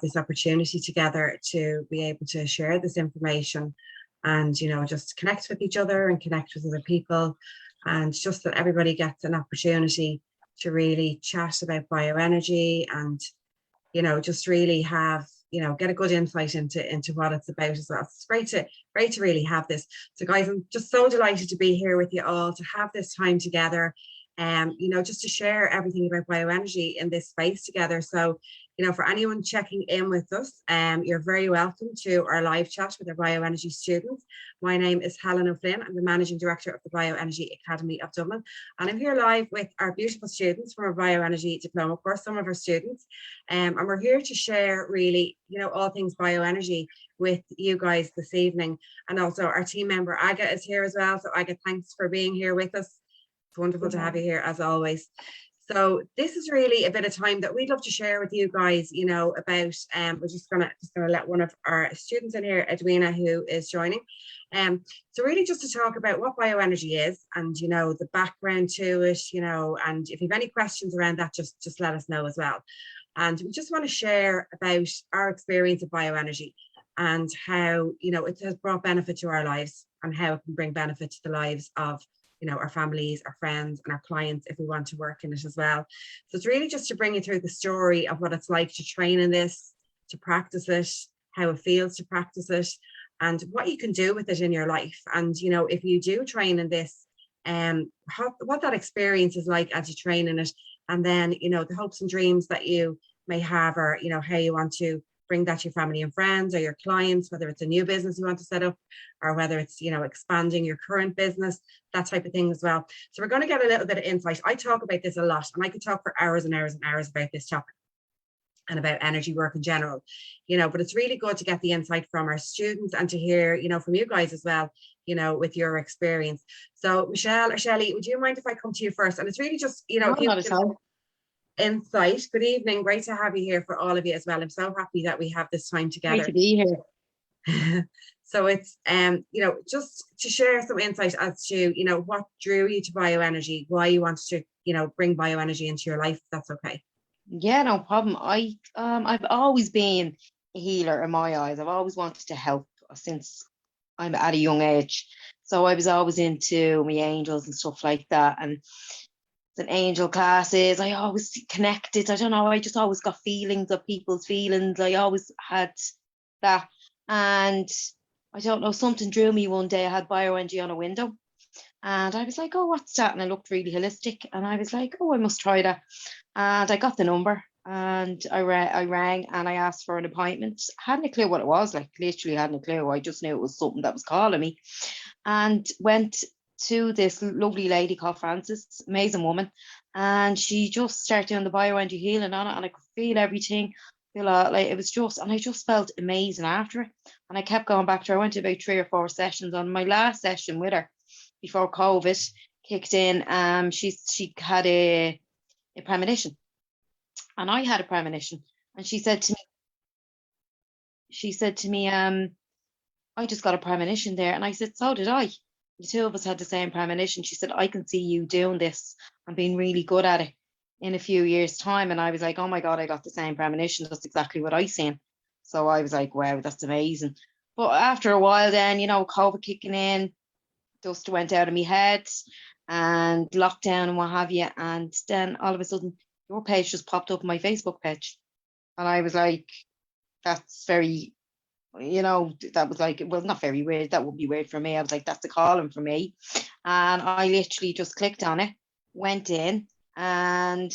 this opportunity together to be able to share this information and, you know, just connect with each other and connect with other people, and just that everybody gets an opportunity to really chat about bioenergy and, you know, just really have, you know, get a good insight into what it's about as well. It's great to really have this. So guys, I'm just so delighted to be here with you all, to have this time together, you know, just to share everything about bioenergy in this space together. So, you know, for anyone checking in with us, you're very welcome to our live chat with our bioenergy students. My name is Helen O'Flynn. I'm the Managing Director of the Bioenergy Academy of Dublin. And I'm here live with our beautiful students from our Bioenergy Diploma course, some of our students. And we're here to share really, you know, all things bioenergy with you guys this evening. And also our team member, Aga, is here as well. So Aga, thanks for being here with us. It's wonderful to have you here as always. So this is really a bit of time that we'd love to share with you guys, you know, about, we're just gonna let one of our students in here, Edwina, who is joining. So really just to talk about what bioenergy is and, you know, the background to it, you know, and if you have any questions around that, just let us know as well. And we just want to share about our experience of bioenergy and how, you know, it has brought benefit to our lives and how it can bring benefit to the lives of, you know, our families, our friends and our clients if we want to work in it as well. So it's really just to bring you through the story of what it's like to train in this, to practice it, how it feels to practice it, and what you can do with it in your life. And, you know, if you do train in this, what that experience is like as you train in it, and then, you know, the hopes and dreams that you may have, or, you know, how you want to bring that to your family and friends or your clients, whether it's a new business you want to set up or whether it's, you know, expanding your current business, that type of thing as well. So we're going to get a little bit of insight. I talk about this a lot and I could talk for hours and hours and hours about this topic and about energy work in general, you know, but it's really good to get the insight from our students and to hear, you know, from you guys as well, you know, with your experience. So Michelle or Shelley, would you mind if I come to you first? And it's really just, you know, if you can insight. Good evening, great to have you here for all of you as well. I'm so happy that we have this time together. Great to be here. So it's you know, just to share some insight as to, you know, what drew you to bioenergy, why you wanted to, you know, bring bioenergy into your life, if that's okay. Yeah, no problem. I've always been a healer in my eyes. I've always wanted to help since I'm at a young age. So I was always into my angels and stuff like that. And an angel classes, I always connected. I don't know, I just always got feelings of people's feelings. I always had that. And I don't know, something drew me one day. I had bioenergy on a window and I was like, oh, what's that? And it looked really holistic. And I was like, oh, I must try that. And I got the number and I rang and I asked for an appointment. Hadn't a clue what it was, like literally hadn't a clue. I just knew it was something that was calling me, and went to this lovely lady called Frances, amazing woman, and she just started doing the bioenergy healing on it, and I could feel everything, like it was just, and I just felt amazing after it. And I kept going back to her. I went to about 3 or 4 sessions. On my last session with her before COVID kicked in, she had a premonition, and I had a premonition, and she said to me, I just got a premonition there. And I said, so did I. The two of us had the same premonition. She said, I can see you doing this and being really good at it in a few years' time. And I was like, oh my God, I got the same premonition. That's exactly what I seen. So I was like, wow, that's amazing. But after a while then, you know, COVID kicking in, dust went out of my head and lockdown and what have you. And then all of a sudden, your page just popped up on my Facebook page. And I was like, that's very, you know, that was like, well, not very weird. That would be weird for me. I was like, that's a calling for me. And I literally just clicked on it, went in and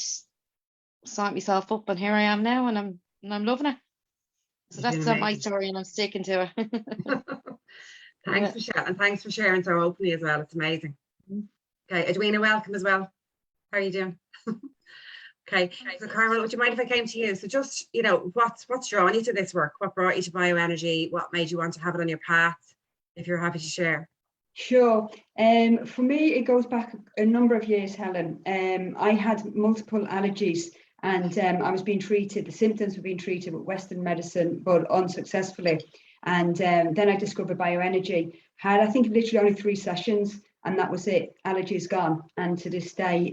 signed myself up. And here I am now, and I'm loving it. So that's not my story, and I'm sticking to it. Thanks, Michelle, and thanks for sharing so openly as well. It's amazing. Okay, Edwina, welcome as well. How are you doing? Okay, so Carmel, would you mind if I came to you? So just, you know, what's drawing you to this work? What brought you to bioenergy? What made you want to have it on your path? If you're happy to share. Sure. For me, it goes back a number of years, Helen. I had multiple allergies, and I was being treated. The symptoms were being treated with Western medicine, but unsuccessfully. And then I discovered bioenergy. Had, I think, literally only 3 sessions, and that was it. Allergies gone, and to this day,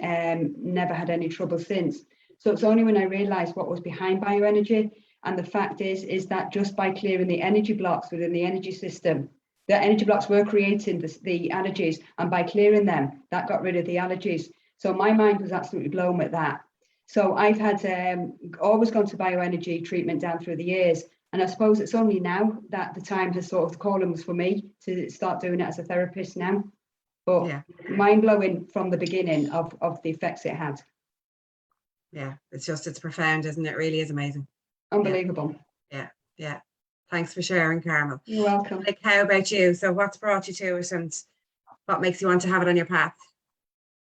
never had any trouble since. So it's only when I realised what was behind bioenergy And the fact is that just by clearing the energy blocks within the energy system, the energy blocks were creating the allergies, and by clearing them, that got rid of the allergies. So my mind was absolutely blown with that. So I've had always gone to bioenergy treatment down through the years. And I suppose it's only now that the time has sort of, the calling was for me to start doing it as a therapist now. But Yeah. mind blowing from the beginning of the effects it had. Yeah, it's profound, isn't it? It really is amazing. Unbelievable. Yeah. Thanks for sharing, Carmel. You're welcome. Like, how about you? So what's brought you to it, and what makes you want to have it on your path?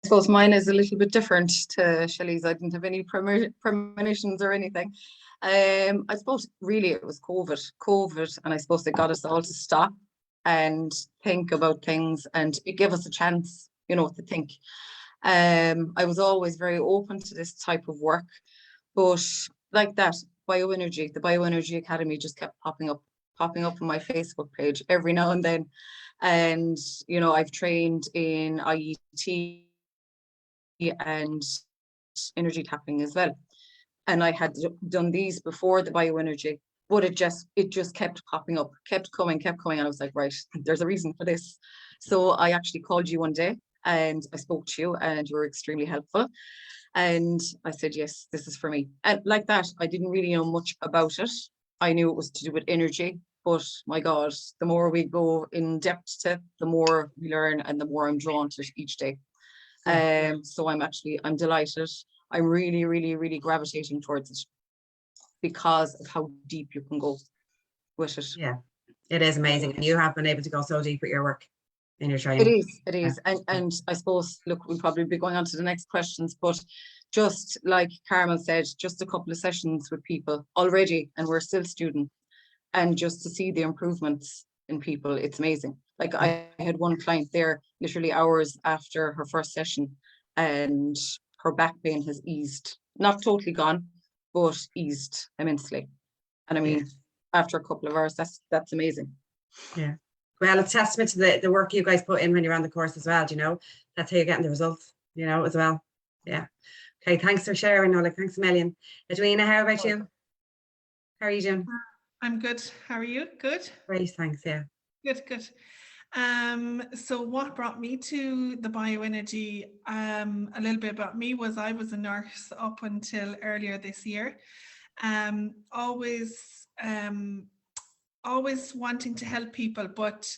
I suppose mine is a little bit different to Shelley's. I didn't have any premonitions or anything. I suppose really it was COVID, and I suppose it got us all to stop and think about things, and it gave us a chance, you know, to think. I was always very open to this type of work, but like that, bioenergy, the Bioenergy Academy just kept popping up on my Facebook page every now and then. And, you know, I've trained in IET and energy tapping as well. And I had done these before the bioenergy, but it just kept popping up, kept coming. And I was like, right, there's a reason for this. So I actually called you one day and I spoke to you, and you were extremely helpful. And I said, yes, this is for me. And like that, I didn't really know much about it. I knew it was to do with energy, but my God, the more we go in depth to it, the more we learn and the more I'm drawn to it each day. So I'm delighted. I'm really, really, really gravitating towards it because of how deep you can go with it. Yeah, it is amazing. And you have been able to go so deep with your work in your training. It is. And I suppose, look, we'll probably be going on to the next questions, but just like Carmel said, just a couple of sessions with people already, and we're still students, and just to see the improvements in people, it's amazing. Like I had one client there literally hours after her first session, and her back pain has eased, not totally gone, but eased immensely. And I mean, after a couple of hours, that's amazing. Yeah. Well, it's testament to the work you guys put in when you're on the course as well, you know. That's how you're getting the results, you know, as well. Yeah. Okay, thanks for sharing, Oleg. Thanks a million. Edwina, how about you? How are you doing? I'm good. How are you? Good? Great, thanks, yeah. Good. So what brought me to the bioenergy, a little bit about me was I was a nurse up until earlier this year. Always wanting to help people, but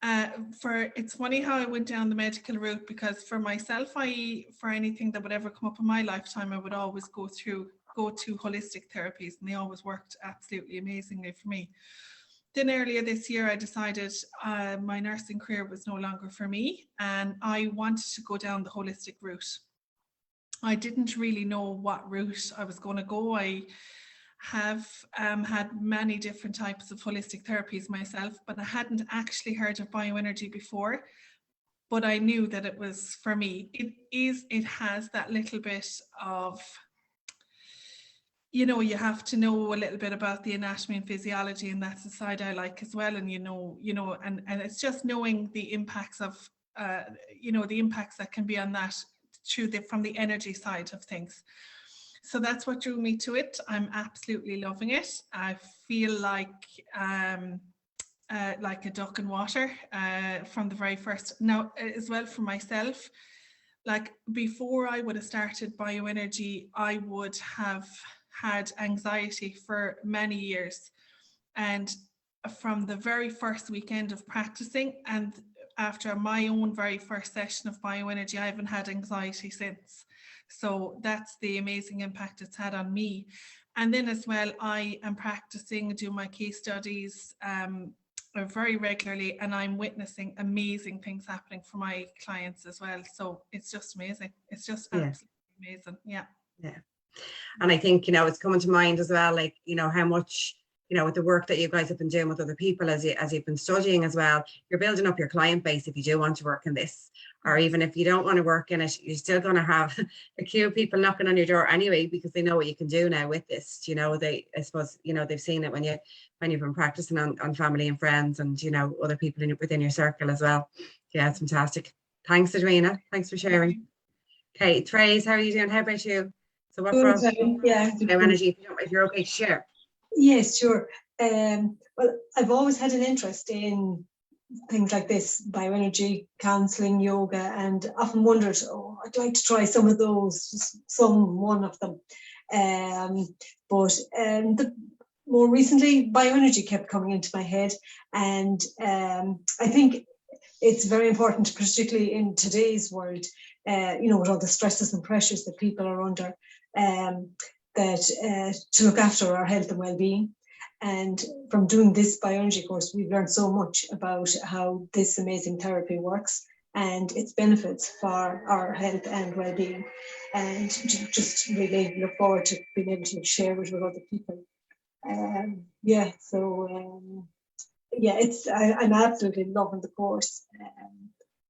it's funny how I went down the medical route, because for myself, for anything that would ever come up in my lifetime, I would always go to holistic therapies, and they always worked absolutely amazingly for me. Then earlier this year, I decided my nursing career was no longer for me, and I wanted to go down the holistic route. I didn't really know what route I was going to go. I have had many different types of holistic therapies myself, but I hadn't actually heard of bioenergy before. But I knew that it was for me. It has that little bit of, you know, you have to know a little bit about the anatomy and physiology, and that's the side I like as well. And and it's just knowing the impacts of the impacts that can be on that from the energy side of things. So that's what drew me to it. I'm absolutely loving it. I feel like a duck in water from the very first. Now, as well for myself, like before I would have started bioenergy, I would have had anxiety for many years. And from the very first weekend of practicing, and after my own very first session of bioenergy, I haven't had anxiety since. So that's the amazing impact it's had on me. And then as well, I am practicing, do my case studies very regularly, and I'm witnessing amazing things happening for my clients as well. So it's just amazing. It's just absolutely amazing. Yeah. And I think, you know, it's coming to mind as well, like, you know, how much, you know, with the work that you guys have been doing with other people as you've been studying as well, you're building up your client base if you do want to work in this. Or even if you don't want to work in it, you're still going to have a queue of people knocking on your door anyway, because they know what you can do now with this. You know, I suppose, you know, they've seen it when you've been practicing on family and friends, and, you know, other people within your circle as well. Yeah, it's fantastic. Thanks, Edwina. Thanks for sharing. Okay, Trace, how are you doing? How about you? So what brought Yeah. bioenergy, if you're okay to share? Yes, sure. Well, I've always had an interest in things like this, bioenergy, counseling, yoga, and often wondered, oh, I'd like to try some of those, one of them. But more recently, bioenergy kept coming into my head, and I think it's very important, particularly in today's world, with all the stresses and pressures that people are under, that to look after our health and well-being. And from doing this bioenergy course, we've learned so much about how this amazing therapy works and its benefits for our health and well-being. And just really look forward to being able to share it with other people. I'm absolutely loving the course.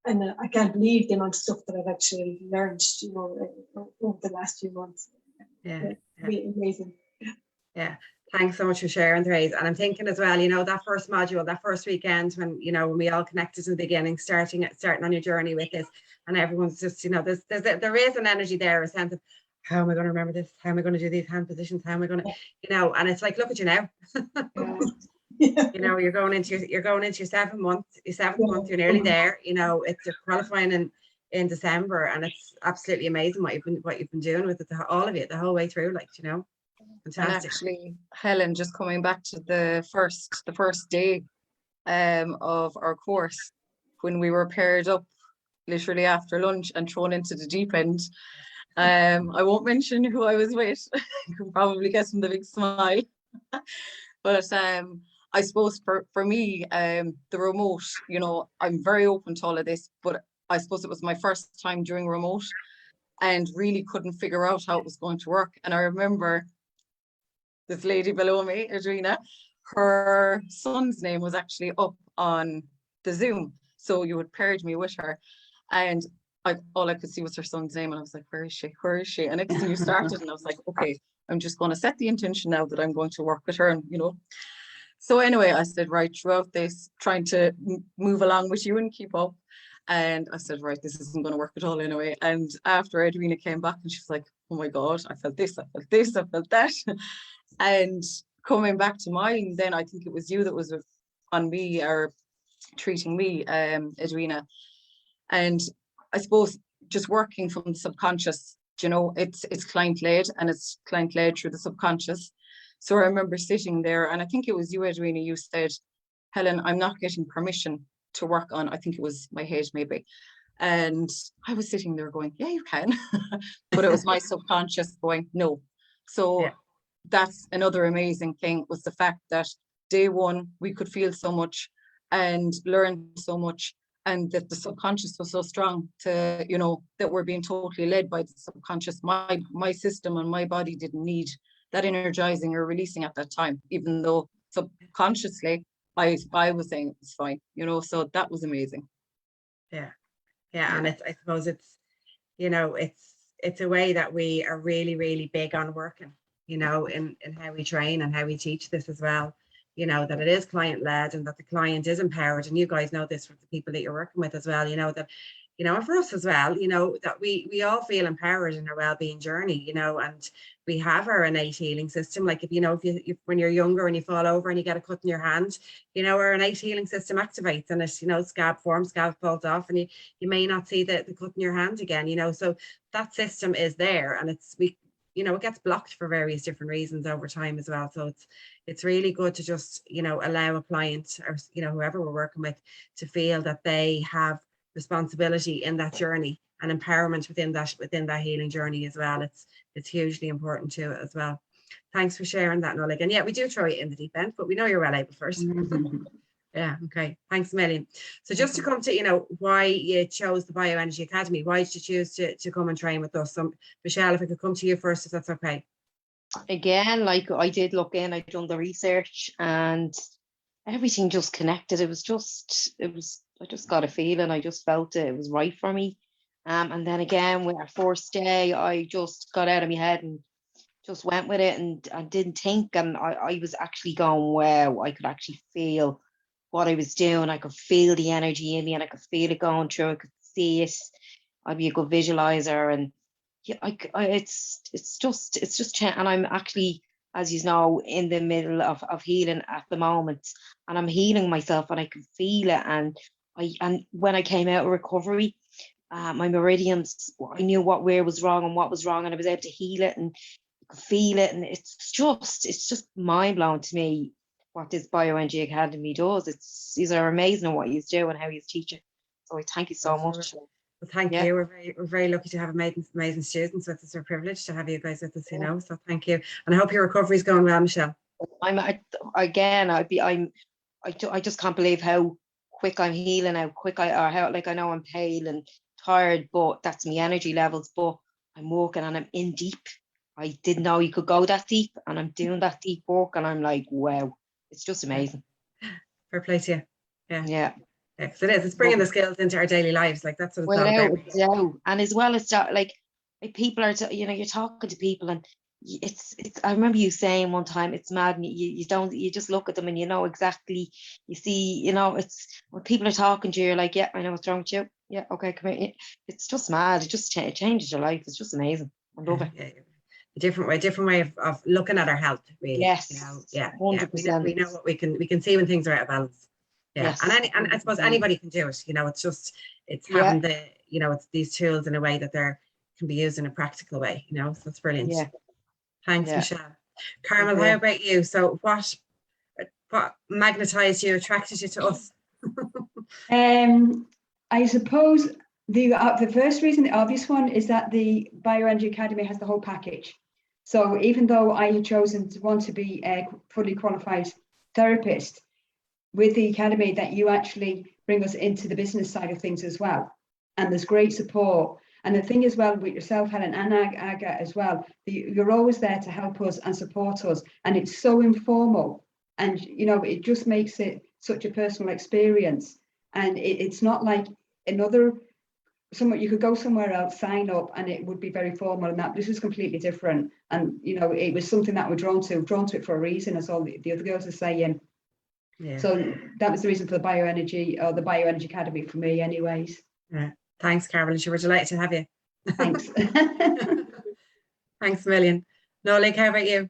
And I can't believe the amount of stuff that I've actually learned, over the last few months. Yeah. Really amazing. Yeah. Thanks so much for sharing, Therese. And I'm thinking as well, that first module, that first weekend when we all connected in the beginning, starting on your journey with this, and everyone's just, there is an energy there, a sense of, how am I going to remember this? How am I going to do these hand positions? How am I going to, and it's like, look at you now. You're going into your 7th month. Your 7th month, you're nearly there. It's qualifying in December, and it's absolutely amazing what you've been doing with it, all of it, the whole way through. Fantastic. And actually, Helen, just coming back to the first day of our course, when we were paired up literally after lunch and thrown into the deep end. I won't mention who I was with. You can probably guess from the big smile. But I suppose for me, the remote, I'm very open to all of this, but I suppose it was my first time doing remote and really couldn't figure out how it was going to work. And I remember this lady below me, Adrina, her son's name was actually up on the Zoom. So you had paired me with her, and all I could see was her son's name, and I was like, where is she? Where is she? And next thing you started, and I was like, okay, I'm just going to set the intention now that I'm going to work with her, and So anyway, I said, right, throughout this, trying to move along with you and keep up. And I said, right, this isn't going to work at all anyway. And after Edwina came back, and she's like, oh my God, I felt this, I felt this, I felt that. And coming back to mine, then I think it was you that was on me or treating me, Edwina. And I suppose just working from the subconscious, it's client-led, and it's client-led through the subconscious. So I remember sitting there, and I think it was you, Edwina, you said, Helen, I'm not getting permission to work on, I think it was my head maybe. And I was sitting there going, yeah, you can. But it was my subconscious going, no. So that's another amazing thing, was the fact that day one, we could feel so much and learn so much, and that the subconscious was so strong to, that we're being totally led by the subconscious. My system and my body didn't need that energizing or releasing at that time, even though subconsciously I was saying it's fine, so that was amazing. Yeah. And I suppose it's a way that we are really, really big on working, in how we train and how we teach this as well, that it is client-led and that the client is empowered. And you guys know this from the people that you're working with as well, that and for us as well, that we all feel empowered in our well-being journey, and we have our innate healing system. Like if when you're younger and you fall over and you get a cut in your hand, our innate healing system activates, and it, scab falls off, and you may not see the cut in your hand again, so that system is there, and it gets blocked for various different reasons over time as well. So it's really good to just, allow a client or, whoever we're working with to feel that they have responsibility in that journey and empowerment within that healing journey as well. It's hugely important to it as well. Thanks for sharing that, Noel. And yeah, we do throw you in the deep end, but we know you're well able first. Yeah, okay. Thanks a million. So just to come to, why you chose the Bioenergy Academy, why did you choose to come and train with us? Michelle, if I could come to you first, if that's okay. Again, like I did look in, I'd done the research, and everything just connected. I just got a feeling, I just felt it was right for me. And then again, with our first day, I just got out of my head and just went with it, and I didn't think, and I was actually going, wow, I could actually feel what I was doing. I could feel the energy in me, and I could feel it going through. I could see it. I'd be a good visualizer, and yeah, it's just, and I'm actually as you know, in the middle of healing at the moment, and I'm healing myself, and I can feel it. And when I came out of recovery, my meridians, I knew where was wrong and what was wrong, and I was able to heal it and feel it. And it's just mind blowing to me what this Bioenergy Academy does. These are amazing at what you do and how you teach it. So I thank you so much. Well, thank Yeah. you. We're very lucky to have amazing students with us. We're privileged to have you guys with us, you know. So thank you, and I hope your recovery is going well, Michelle. I just can't believe how quick I'm healing, how quick I know I'm pale and tired, but that's my energy levels. But I'm working and I'm in deep. I didn't know you could go that deep, and I'm doing that deep work, and I'm like, wow, it's just amazing. Fair play to you. Yeah. Yeah. Yeah, 'cause it is. It's bringing the skills into our daily lives. Like that's what it's all Without about. a doubt. And as well as that, like people are, you're talking to people, and it's. I remember you saying one time, it's mad. And you just look at them and you know exactly. You see, it's when people are talking to you, you're like, yeah, I know what's wrong with you. Yeah, okay, come here. It's just mad. It just changes your life. It's just amazing. I love it. Yeah. A different way of looking at our health, really. Yes. You know, yeah. 100%. We know what we can see when things are out of balance. Yeah. Yes. And I suppose 100%. anybody can do it. You know, it's Yeah. having it's these tools in a way that can be used in a practical way, you know. So it's brilliant. Yeah. Thanks, Yeah. Michelle. Carmel, Okay. how about you? So what magnetized you, attracted you to us? I suppose the first reason, the obvious one, is that the Bioenergy Academy has the whole package. So even though I had chosen to want to be a fully qualified therapist, with the academy, that you actually bring us into the business side of things as well. And there's great support. And the thing as well with yourself, Helen, and Aga as well, you're always there to help us and support us. And it's so informal. And, it just makes it such a personal experience. And it's not like you could go somewhere else, sign up, and it would be very formal. And this is completely different. And, it was something that we're drawn to it for a reason, as all the other girls are saying. Yeah. So that was the reason for the Bioenergy Academy for me anyways. Yeah. Thanks, Carol. We're delighted to have you. Thanks. Thanks a million. Nola, how about you?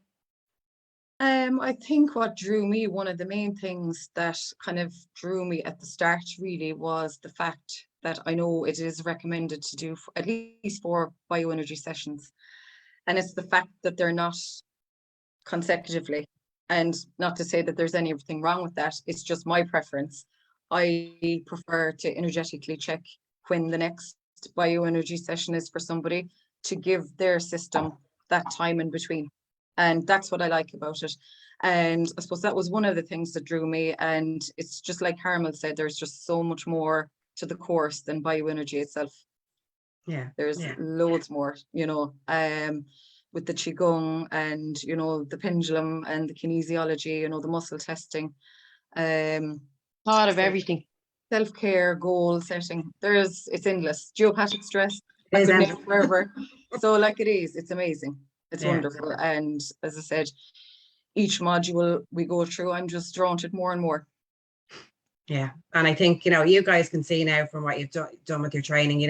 I think what drew me, one of the main things that kind of drew me at the start really was the fact that I know it is recommended to do at least 4 bioenergy sessions. And it's the fact that they're not consecutively. And not to say that there's anything wrong with that, it's just my preference. I prefer to energetically check when the next bioenergy session is for somebody, to give their system that time in between. And that's what I like about it. And I suppose that was one of the things that drew me. And it's just like Carmel said, there's just so much more to the course than bioenergy itself. Yeah. There's loads more, with the Qigong and, the pendulum and the kinesiology, the muscle testing. Thought of everything. Self-care, goal setting. It's endless. Geopathic stress. It is endless. Forever. So it's amazing. It's wonderful. And as I said, each module we go through, I'm just drawn to it more and more. Yeah. And I think, you guys can see now from what you've done with your training,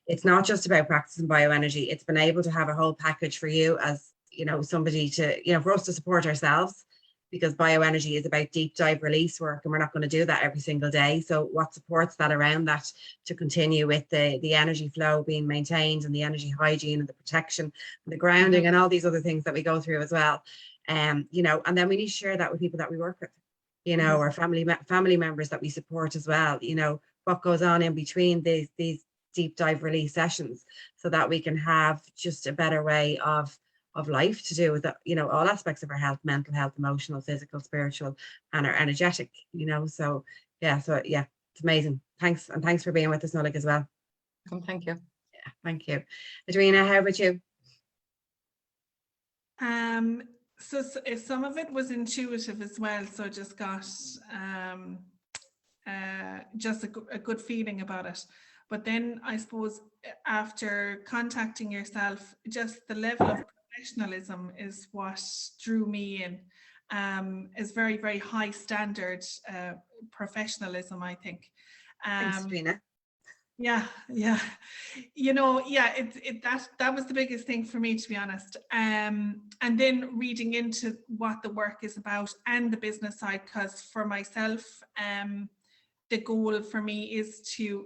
it's not just about practicing bioenergy. It's been able to have a whole package for you as, somebody to, for us to support ourselves, because bioenergy is about deep dive release work, and we're not going to do that every single day. So what supports that around that to continue with the energy flow being maintained, and the energy hygiene and the protection and the grounding and all these other things that we go through as well. And then we need to share that with people that we work with, our family members that we support as well, what goes on in between these deep dive release sessions, so that we can have just a better way of life to do with all aspects of our health, mental health, emotional, physical, spiritual, and our energetic, so it's amazing. Thanks for being with us, Nolik, as well. Thank you. Yeah, thank you. Adrina, how about you? So some of it was intuitive as well, so just got just a good feeling about it. But then I suppose after contacting yourself, just the level of professionalism is what drew me in. Is very, very high standard professionalism, I think. Thanks, Adrina. Yeah, yeah. You know, yeah, that was the biggest thing for me, to be honest. And then reading into what the work is about and the business side, because for myself, the goal for me is to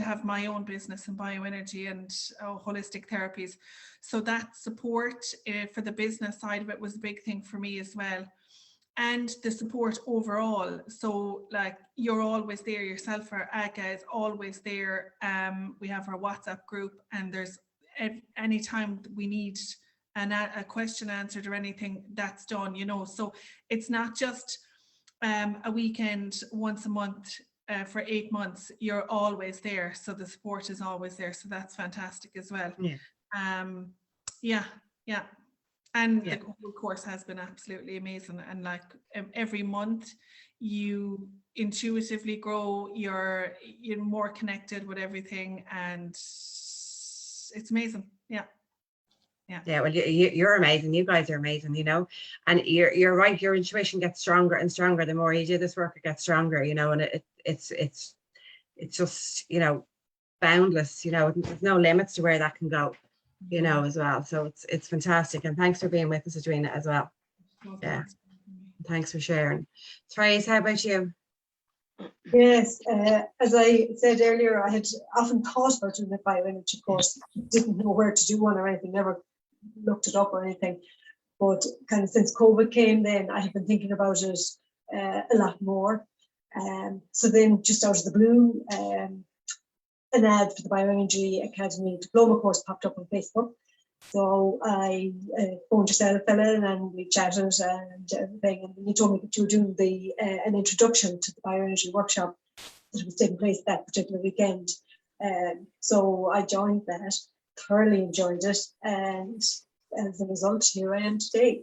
have my own business in bioenergy and holistic therapies. So that support for the business side of it was a big thing for me as well. And the support overall. So like, you're always there yourself, or Aga is always there. We have our WhatsApp group, and there's anytime we need a question answered or anything, that's done, you know. So it's not just a weekend once a month for 8 months. You're always there, so the support is always there. So that's fantastic as well. Yeah. Yeah. And Yeah. the whole course has been absolutely amazing. And like, every month you intuitively grow, you're more connected with everything, and it's amazing. Yeah. Yeah, well, you're amazing. You guys are amazing, you know, and you're right. Your intuition gets stronger and stronger the more you do this work. It gets stronger, you know, and it's just, you know, boundless. You know, there's no limits to where that can go, you know, as well. So it's fantastic, and thanks for being with us, Adrina, as well. Yeah, thanks for sharing. Trace, how about you? Yes, as I said earlier, I had often thought about doing a bioenergy course, didn't know where to do one or anything, never looked it up or anything. But kind of since COVID came, then I have been thinking about it a lot more. So then, just out of the blue, an ad for the Bioenergy Academy Diploma course popped up on Facebook. So I phoned yourself, Ellen, and we chatted and everything. And you told me that you were doing an introduction to the bioenergy workshop that was taking place that particular weekend. So I joined that, thoroughly enjoyed it, and as a result, here I am today.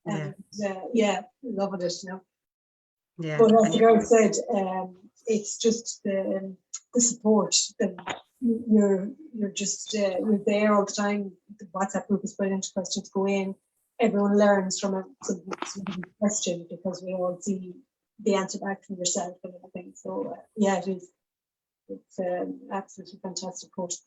And loving it, you know. Yeah. But as the girl said, it's just the support that you're just you're there all the time. The WhatsApp group is brilliant. Questions go in. Everyone learns from a question, because we all see the answer back from yourself and everything. So yeah, it is. It's absolutely fantastic course.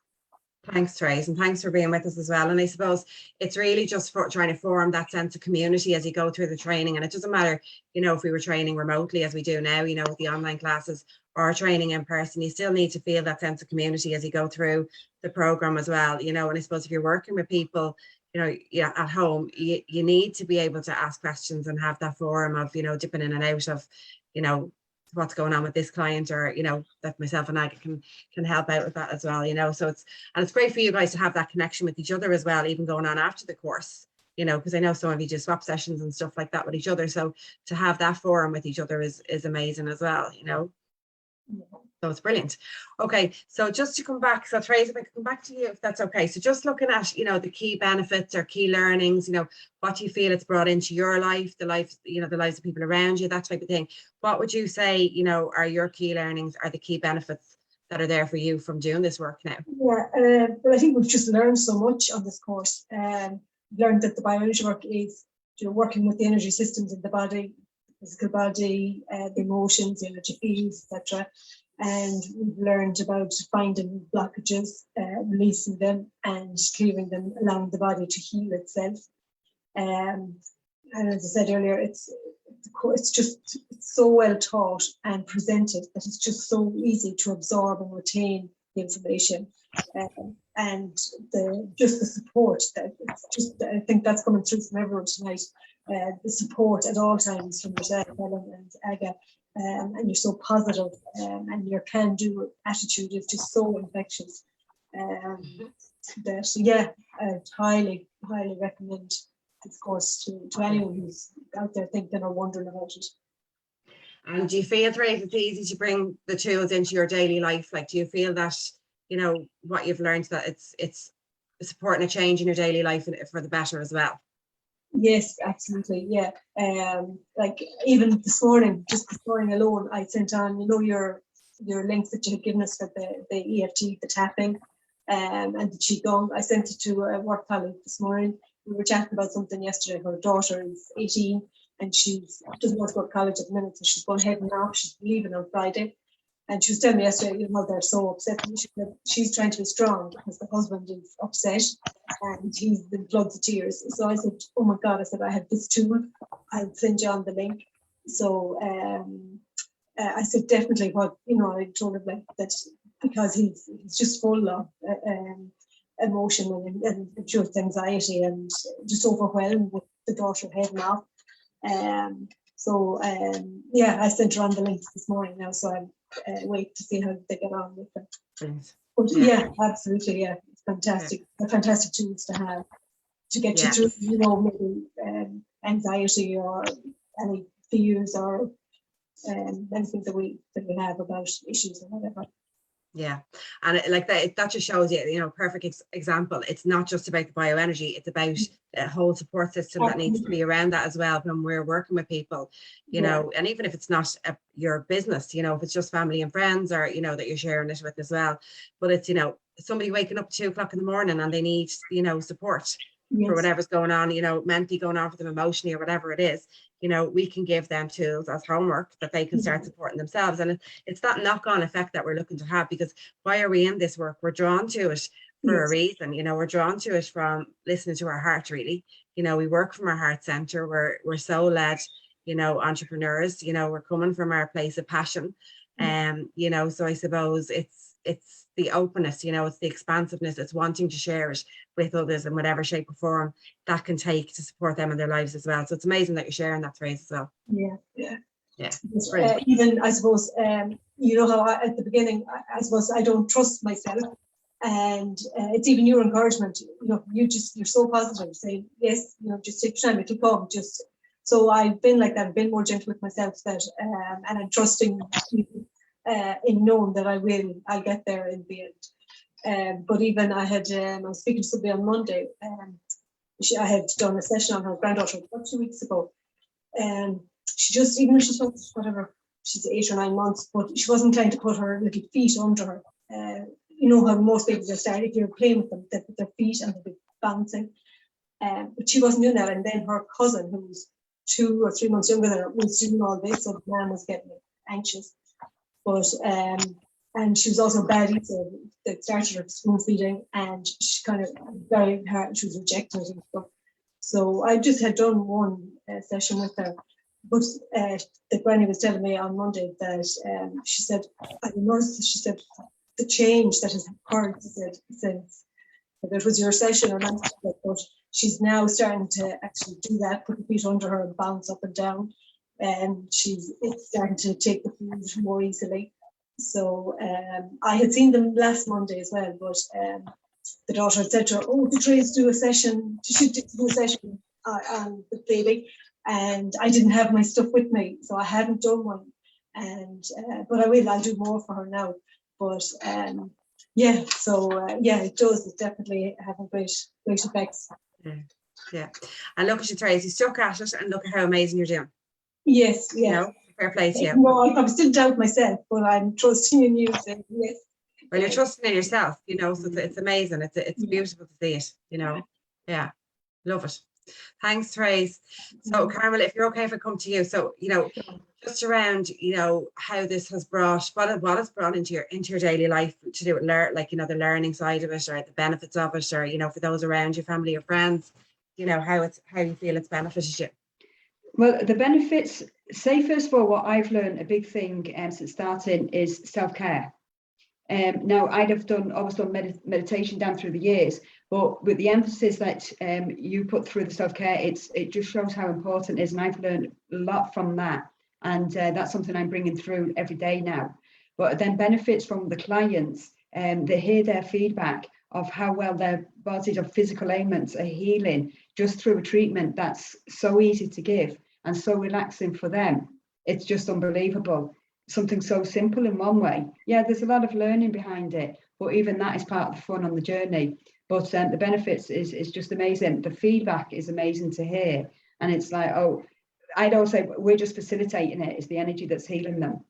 Thanks, Trace, and thanks for being with us as well. And I suppose it's really just for trying to form that sense of community as you go through the training. And it doesn't matter, you know, if we were training remotely as we do now, you know, with the online classes, or training in person, you still need to feel that sense of community as you go through the program as well, you know. And I suppose if you're working with people, you know, yeah, at home, you need to be able to ask questions and have that forum of, you know, dipping in and out of, you know, what's going on with this client, or, you know, that myself and I can help out with that as well, you know. So it's great for you guys to have that connection with each other as well, even going on after the course, you know, because I know some of you do swap sessions and stuff like that with each other. So to have that forum with each other is amazing as well, you know. So it's brilliant. Okay, so just to come back, so Trace, if I can come back to you, if that's okay. So just looking at, you know, the key benefits or key learnings, you know, what do you feel it's brought into your life, the life, you know, the lives of people around you, that type of thing. What would you say, you know, are your key learnings, are the key benefits that are there for you from doing this work now? Yeah, but I think we've just learned so much on this course. Learned that the bioenergy work is, you know, working with the energy systems in the body, the physical body, the emotions, the energy fields, etc. And we've learned about finding blockages, releasing them, and clearing them, allowing the body to heal itself. And as I said earlier, it's so well taught and presented that it's just so easy to absorb and retain the information. And the support that it's just, I think that's coming through from everyone tonight. The support at all times from yourself, Helen and Aga. And you're so positive, and your can-do attitude is just so infectious. That, yeah, I'd highly recommend this course to anyone who's out there thinking or wondering about it. And do you feel, Trace, it's easy to bring the tools into your daily life? Like, do you feel that, you know, what you've learned, that it's supporting a change in your daily life for the better as well? Yes, absolutely. Yeah. Like even this morning alone, I sent on, you know, your links that you had given us for the EFT, the tapping, and the Qigong. I sent it to a work colleague this morning. We were chatting about something yesterday. Her daughter is 18 and she doesn't want to go to college at the minute, so she's going heading off. She's leaving on Friday. And she was telling me yesterday, you know, they're so upset. She's trying to be strong because the husband is upset and he's in floods of tears. So I said, oh my God, I said, I have this tool. I'll send you on the link. So I said, definitely what, you know, I told him like that because he's just full of emotion and just anxiety and just overwhelmed with the daughter heading off. Yeah, I sent her on the links this morning now, so I'm wait to see how they get on with them. Brilliant. But yeah, absolutely, yeah, it's fantastic. They're fantastic tools to have to get you through, you know, maybe anxiety or any fears or anything that we have about issues or whatever. Yeah, and like that just shows you, you know, perfect example. It's not just about the bioenergy, it's about a whole support system that needs to be around that as well when we're working with people, you know, and even if it's not your business, you know, if it's just family and friends or, you know, that you're sharing it with as well. But it's, you know, somebody waking up at 2 o'clock in the morning and they need, you know, support for whatever's going on, you know, mentally going on for them, emotionally or whatever it is. You know, we can give them tools as homework that they can start supporting themselves. And it's that knock-on effect that we're looking to have, because why are we in this work? We're drawn to it for a reason. You know, we're drawn to it from listening to our heart, really. You know, we work from our heart center. We're soul led, you know, entrepreneurs. You know, we're coming from our place of passion. You know, so I suppose it's the openness, you know, it's the expansiveness, it's wanting to share it with others in whatever shape or form that can take to support them in their lives as well. So it's amazing that you're sharing that, phrase as well. Yeah. Even I suppose, you know how at the beginning, I suppose I don't trust myself, and it's even your encouragement. You know, you're so positive, saying yes, you know, just take your time, it'll come. Just so I've been like that. I've been more gentle with myself, that and I'm trusting in knowing that I'll get there in the end. But even I was speaking to somebody on Monday, I had done a session on her granddaughter about 2 weeks ago, and she just, even if she's whatever, she's 8 or 9 months, but she wasn't trying to put her little feet under her. You know how most babies are starting, if you're playing with them, they put their feet and they'll be bouncing. But she wasn't doing that, and then her cousin, who was 2 or 3 months younger than her, was doing all this, so the mom was getting anxious. But and she was also bad eater. They started her spoon feeding, and she kind of very hard. She was rejected and stuff. So I just had done one session with her. But the granny was telling me on Monday that she said, I noticed. She said the change that has occurred. She said since it was your session or not, but she's now starting to actually do that, put the feet under her and bounce up and down. And it's starting to take the food more easily. So I had seen them last Monday as well, but the daughter had said to her, oh, the Trace do a session, she should do a session on the baby, and I didn't have my stuff with me, so I hadn't done one. And but I'll do more for her now. But yeah, so yeah, it does. It's definitely having great effects. Yeah, and look at you, Trace, you stuck at it, and look at how amazing you're doing. Yes, you know, fair play to you. No, I still doubt myself, but I'm trusting in you. Saying yes. Well, you're trusting in yourself, you know, so it's amazing. It's beautiful to see it, you know. Yeah, love it. Thanks, Trace. So, Carmel, if you're okay if I come to you, so, you know, just around, you know, how this has brought, what it's brought into your daily life to do with like, you know, the learning side of it, or the benefits of it, or, you know, for those around you, family or friends, you know, how you feel it's benefited you. Well, the benefits, say first of all, what I've learned, a big thing since starting is self-care. Now, I'd have always done meditation down through the years, but with the emphasis that you put through the self-care, it just shows how important it is, and I've learned a lot from that, and that's something I'm bringing through every day now. But then benefits from the clients, they hear their feedback of how well their bodies of physical ailments are healing just through a treatment that's so easy to give and so relaxing for them. It's just unbelievable. Something so simple in one way. Yeah, there's a lot of learning behind it, but even that is part of the fun on the journey. But the benefits is just amazing. The feedback is amazing to hear. And it's like, oh, I'd always say we're just facilitating it. It's the energy that's healing them.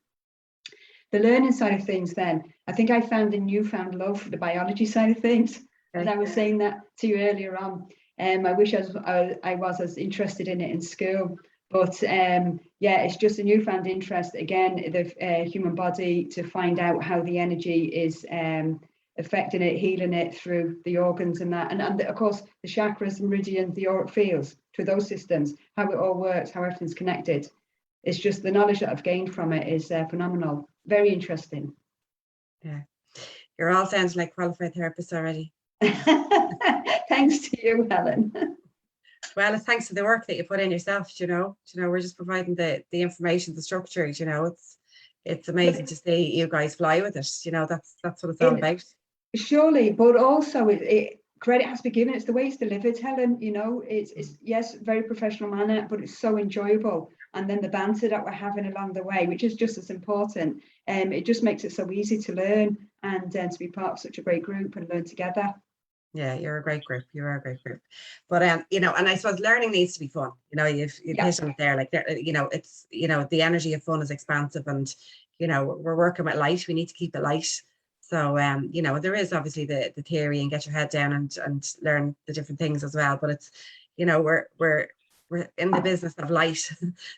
The learning side of things then, I think I found a newfound love for the biology side of things. And I was saying that to you earlier on. I wish I was as interested in it in school. But yeah, it's just a newfound interest again, the human body, to find out how the energy is affecting it, healing it through the organs and that, and of course the chakras, meridians, the auric fields, through those systems, how it all works, how everything's connected. It's just the knowledge that I've gained from it is phenomenal, very interesting. Yeah, you're all sounding like qualified therapists already. Thanks to you, Helen. Well, it's thanks to the work that you put in yourself. We're just providing the information, the structure. It's amazing to see you guys fly with it. That's what it's all about. Surely, but also credit has to be given. It's the way it's delivered, Helen. It's yes, very professional manner, but it's so enjoyable. And then the banter that we're having along the way, which is just as important. It just makes it so easy to learn and to be part of such a great group and learn together. Yeah, you're a great group. You are a great group. But and I suppose learning needs to be fun. You've hit on it there. Like it's the energy of fun is expansive, and we're working with light. We need to keep it light. So there is obviously the theory and get your head down and learn the different things as well. But it's we're in the business of light.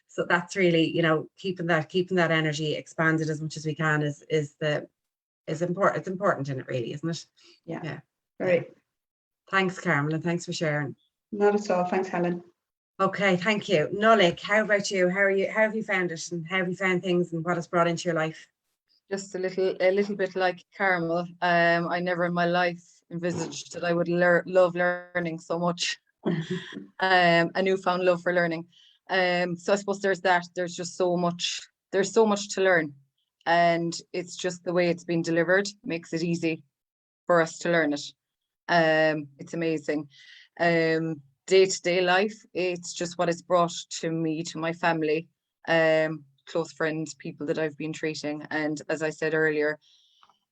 So that's really keeping that energy expanded as much as we can is important. It's important in it, really, isn't it? Yeah. Very. Thanks, Carmel, and thanks for sharing. Not at all. Thanks, Helen. Okay, thank you. Nolik, how about you? How have you found it, and how have you found things, and what it's brought into your life? Just a little bit like Carmel. I never in my life envisaged that I would love learning so much. A newfound love for learning. So I suppose there's that. There's just so much. There's so much to learn, and it's just the way it's been delivered makes it easy for us to learn it. It's amazing. Day-to-day life, it's just what it's brought to me, to my family, close friends, people that I've been treating. And as I said earlier,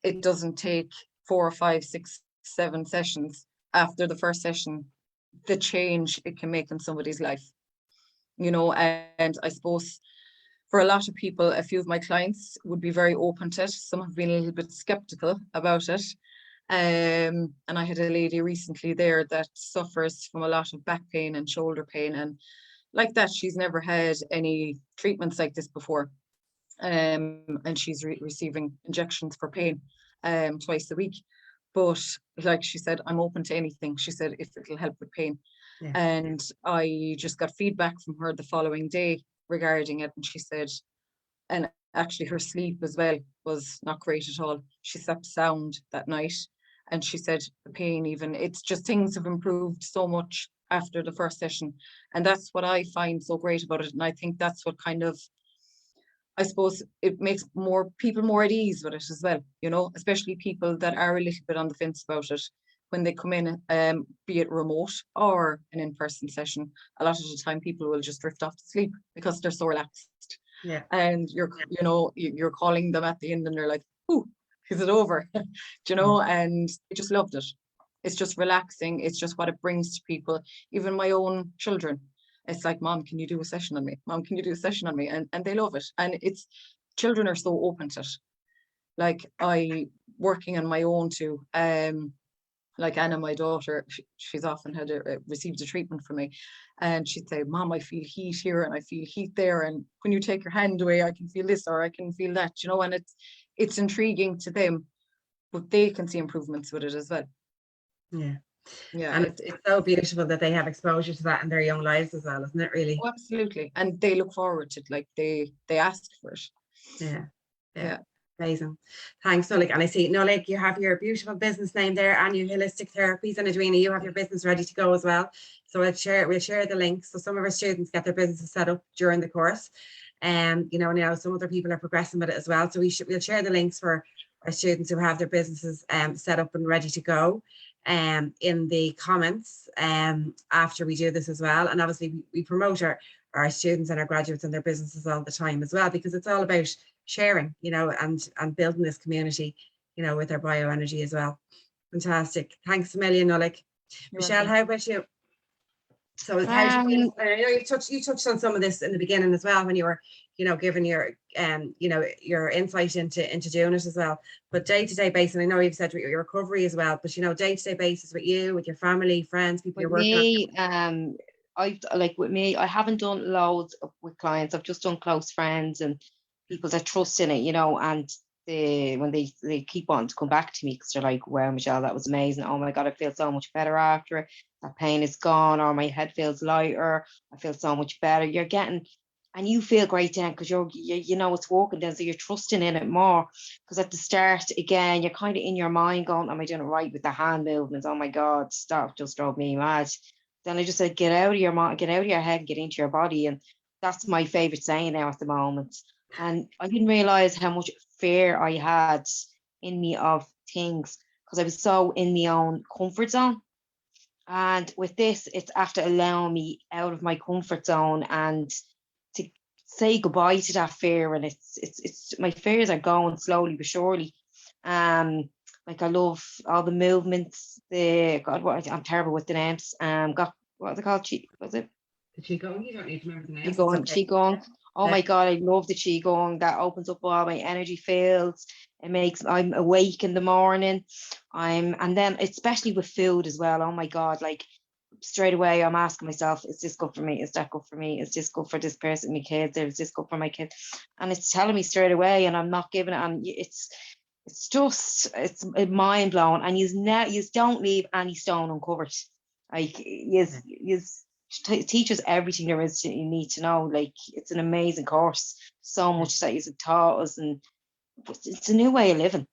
it doesn't take 4 or 5, 6, 7 sessions after the first session, the change it can make in somebody's life. And I suppose for a lot of people, a few of my clients would be very open to it. Some have been a little bit skeptical about it. And I had a lady recently there that suffers from a lot of back pain and shoulder pain, and like that, she's never had any treatments like this before. And she's receiving injections for pain twice a week. But like she said, I'm open to anything. She said, if it'll help with pain. Yeah. And I just got feedback from her the following day regarding it. And she said, and actually her sleep as well was not great at all. She slept sound that night. And she said the pain it's just things have improved so much after the first session. And that's what I find so great about it. And I think that's what kind of, I suppose, it makes more people more at ease with it as well, especially people that are a little bit on the fence about it. When they come in, be it remote or an in-person session, a lot of the time people will just drift off to sleep because they're so relaxed. Yeah. And you're calling them at the end and they're like, "Ooh, is it over?" And I just loved it. It's just relaxing. It's just what it brings to people. Even my own children, it's like, "Mom, can you do a session on me? Mom, can you do a session on me?" And they love it. And children are so open to it. Like I working on my own too. Like Anna, my daughter, she's often received a treatment from me, and she'd say, "Mom, I feel heat here and I feel heat there, and when you take your hand away, I can feel this or I can feel that," and it's intriguing to them, but they can see improvements with it as well. Yeah. And it's so beautiful that they have exposure to that in their young lives as well, isn't it, really? Oh, absolutely. And they look forward to it, like they ask for it. Yeah. Amazing. Thanks, Nolik. And I see, Nolik, you have your beautiful business name there, Annual Holistic Therapies, and Edwina, you have your business ready to go as well. So we'll share the links. So some of our students get their businesses set up during the course. Now some other people are progressing with it as well. So we'll share the links for our students who have their businesses set up and ready to go in the comments after we do this as well. And obviously we promote our students and our graduates and their businesses all the time as well, because it's all about sharing, and building this community, with our bioenergy as well. Fantastic. Thanks a million, Nolik. Michelle, how about you? So how do you feel? I know you touched on some of this in the beginning as well when you were, giving your your insight into doing it as well. But day-to-day basis, and I know you've said your recovery as well, but day-to-day basis with you, with your family, friends, people you're working with. I like with me, I haven't done loads with clients. I've just done close friends and people that trust in it, you know, and when they keep on to come back to me because they're like, wow, Michelle, that was amazing. Oh my God, I feel so much better after it. That pain is gone, or my head feels lighter. I feel so much better. You're getting, and you feel great then because you know it's working then, so you're trusting in it more. Because at the start, again, you're kind of in your mind going, am I doing it right with the hand movements? Oh my God, stop, just drove me mad. Then I just said, get out of your mind, get out of your head, get into your body. And that's my favorite saying now at the moment. And I didn't realize how much fear I had in me of things because I was so in my own comfort zone. And with this, it's after allowing me out of my comfort zone and to say goodbye to that fear. And it's my fears are going slowly but surely. Like I love all the movements. I'm terrible with the names. What are they called? Was it? The Qigong, you don't need to remember the names. Qigong, It's okay. Qigong. Oh Yeah. my God, I love the Qigong. That opens up all my energy fields. It makes I'm awake in the morning. And then especially with food as well. Oh my God, like straight away I'm asking myself, is this good for me? Is that good for me? Is this good for this person, my kids? Or is this good for my kids? And it's telling me straight away, and I'm not giving it. And it's mind blowing. And you don't leave any stone uncovered. Like you teach us everything there is you need to know. Like it's an amazing course. So much that you've taught us, and it's a new way of living.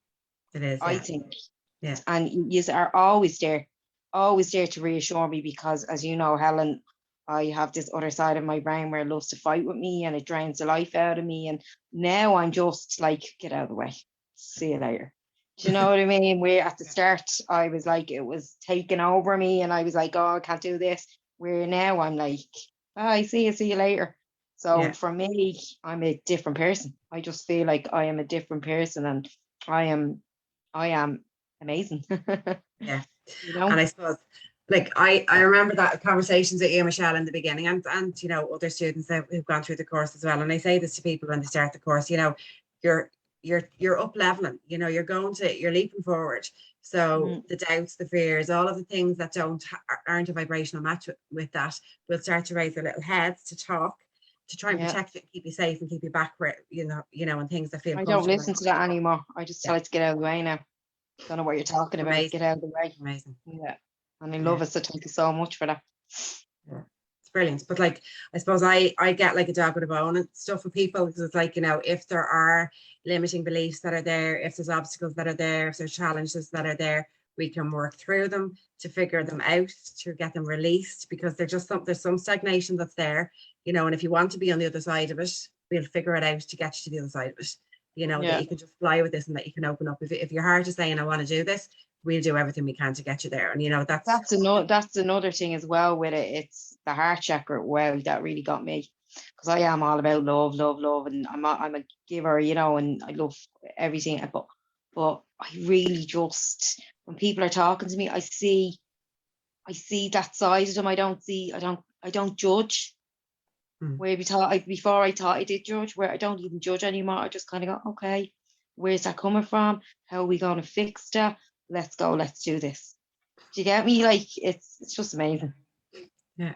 It is. I Yeah. think. Yeah. And you are always there to reassure me because, as you know, Helen, I have this other side of my brain where it loves to fight with me and it drains the life out of me. And now I'm just like, get out of the way. See you later. Do you know what I mean? Where at the start, I was like, it was taking over me and I was like, oh, I can't do this. Where now I'm like, bye, see you later. So Yeah. for me, I'm a different person. I just feel like I am a different person and I am amazing. Yeah. You know? And I suppose, like, I remember that conversations with you, Michelle, in the beginning, and you know, other students that who've gone through the course as well. And I say this to people when they start the course, you know, you're up leveling, you know, you're leaping forward. So the doubts, the fears, all of the things that aren't a vibrational match with that will start to raise their little heads to talk, to try and protect you, keep you safe and keep you back where, you know, and things that feel I don't comfortable. listen to that anymore. I just tell it to get out of the way now. Don't know what you're talking about. Amazing. Get out of the way. Amazing. Yeah. And I love it. So thank you so much for that. Yeah. It's brilliant. But like, I suppose I get like a dog with a bone and stuff with people because it's like, you know, if there are limiting beliefs that are there, if there's obstacles that are there, if there's challenges that are there, we can work through them to figure them out, to get them released, because there's some stagnation that's there, you know, and if you want to be on the other side of it, we'll figure it out to get you to the other side of it. You know, that you can just fly with this and that you can open up. If your heart is saying, I want to do this, we'll do everything we can to get you there. And you know, that's another thing as well with it. It's the heart chakra. Wow, that really got me because I am all about love, and I'm a giver, you know, and I love everything. But I really just, when people are talking to me, I see that side of them. I don't judge. Where before I thought I did judge, where I don't even judge anymore. I just kind of go, okay, where's that coming from? How are we going to fix that? Let's go, let's do this. Do you get me? Like it's just amazing. Yeah.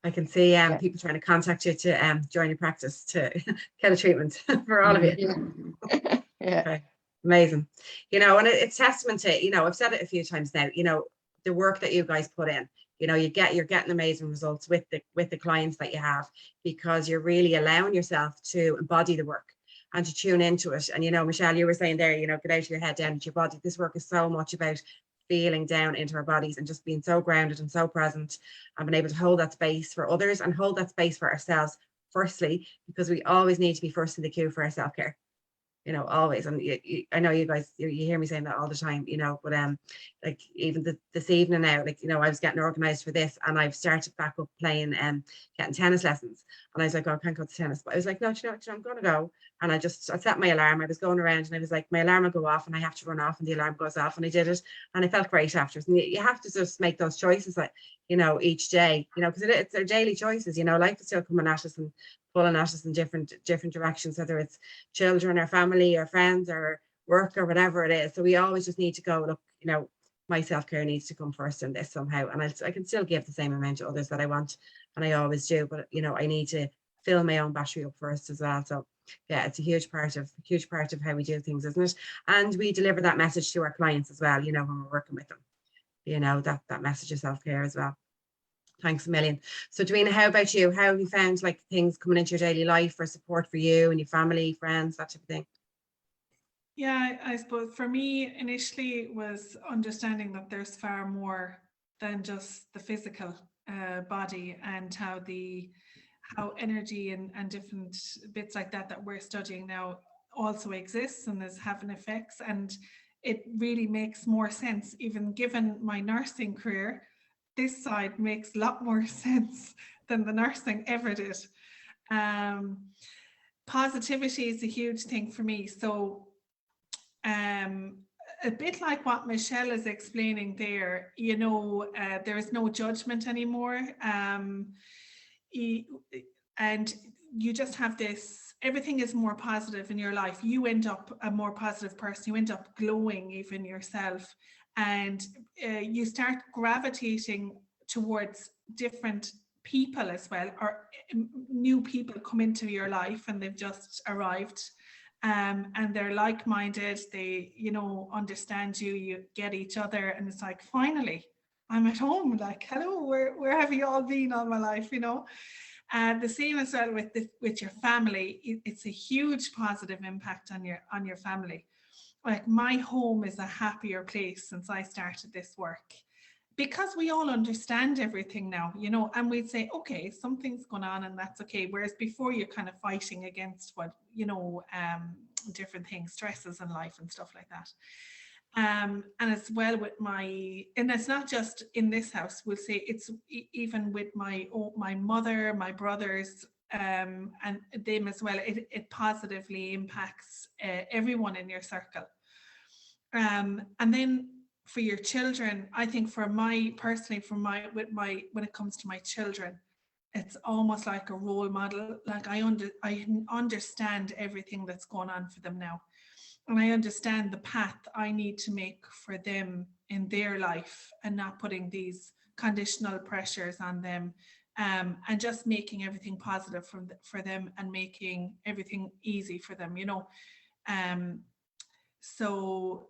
I can see people trying to contact you to join your practice to get a treatment for all of you. Yeah. Okay. Amazing. You know, and it's testament to, you know, I've said it a few times now, you know, the work that you guys put in. You know, you're getting amazing results with the clients that you have because you're really allowing yourself to embody the work and to tune into it. And, you know, Michelle, you were saying there, you know, get out of your head, down into your body. This work is so much about feeling down into our bodies and just being so grounded and so present and being able to hold that space for others and hold that space for ourselves, firstly, because we always need to be first in the queue for our self-care. You know, always. And I know you guys, you hear me saying that all the time, you know, but like even this evening now, like, you know, I was getting organized for this and I've started back up playing getting tennis lessons. And I was like, oh, I can't go to tennis. But I was like, no, you know, I'm going to go. And I set my alarm. I was going around and I was like, my alarm will go off and I have to run off and the alarm goes off. And I did it. And I felt great afterwards. And you have to just make those choices, like, you know, each day, you know, because it's their daily choices, you know, life is still coming at us and pulling at us in different directions, whether it's children or family or friends or work or whatever it is. So we always just need to go, look, you know, my self-care needs to come first in this somehow. And I can still give the same amount to others that I want, and I always do, but you know, I need to fill my own battery up first as well. So yeah, it's a huge part of how we do things, isn't it? And we deliver that message to our clients as well, you know, when we're working with them, you know, that message of self-care as well. Thanks a million. So Davina, how about you? How have you found like things coming into your daily life for support for you and your family, friends, that type of thing? Yeah, I suppose for me initially was understanding that there's far more than just the physical body, and how energy and different bits like that we're studying now also exists and is having effects. And it really makes more sense, even given my nursing career. This side makes a lot more sense than the nursing ever did. Positivity is a huge thing for me. So a bit like what Michelle is explaining there, you know, there is no judgment anymore. And you just have this, everything is more positive in your life. You end up a more positive person. You end up glowing even yourself. And you start gravitating towards different people as well, or new people come into your life and they've just arrived. And they're like-minded, they, you know, understand you, you get each other, and it's like, finally, I'm at home, like, hello, where have you all been all my life, you know? And the same as well with your family, it's a huge positive impact on your family. Like, my home is a happier place since I started this work, because we all understand everything now, you know, and we'd say, okay, something's going on and that's okay. Whereas before, you're kind of fighting against what, you know, different things, stresses in life and stuff like that. And as well with and it's not just in this house, we'll say it's even with my mother, my brothers, and them as well. It positively impacts everyone in your circle. And then for your children, I think for my personally, when it comes to my children, it's almost like a role model. Like I understand everything that's going on for them now, and I understand the path I need to make for them in their life, and not putting these conditional pressures on them, and just making everything positive for them, and making everything easy for them, you know. So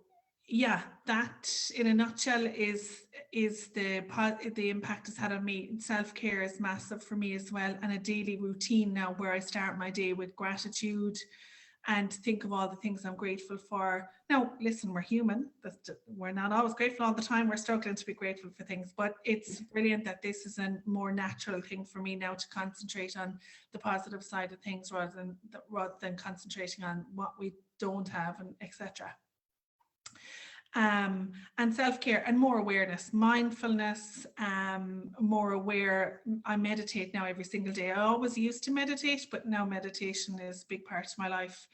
yeah, that in a nutshell is the impact it's had on me. Self-care is massive for me as well, and a daily routine now where I start my day with gratitude and think of all the things I'm grateful for. Now, listen, we're human. We're not always grateful all the time. We're struggling to be grateful for things, but it's brilliant that this is a more natural thing for me now to concentrate on the positive side of things rather than concentrating on what we don't have, and etc. And self-care and more awareness, mindfulness, more aware. I meditate now every single day. I always used to meditate, but now meditation is a big part of my life.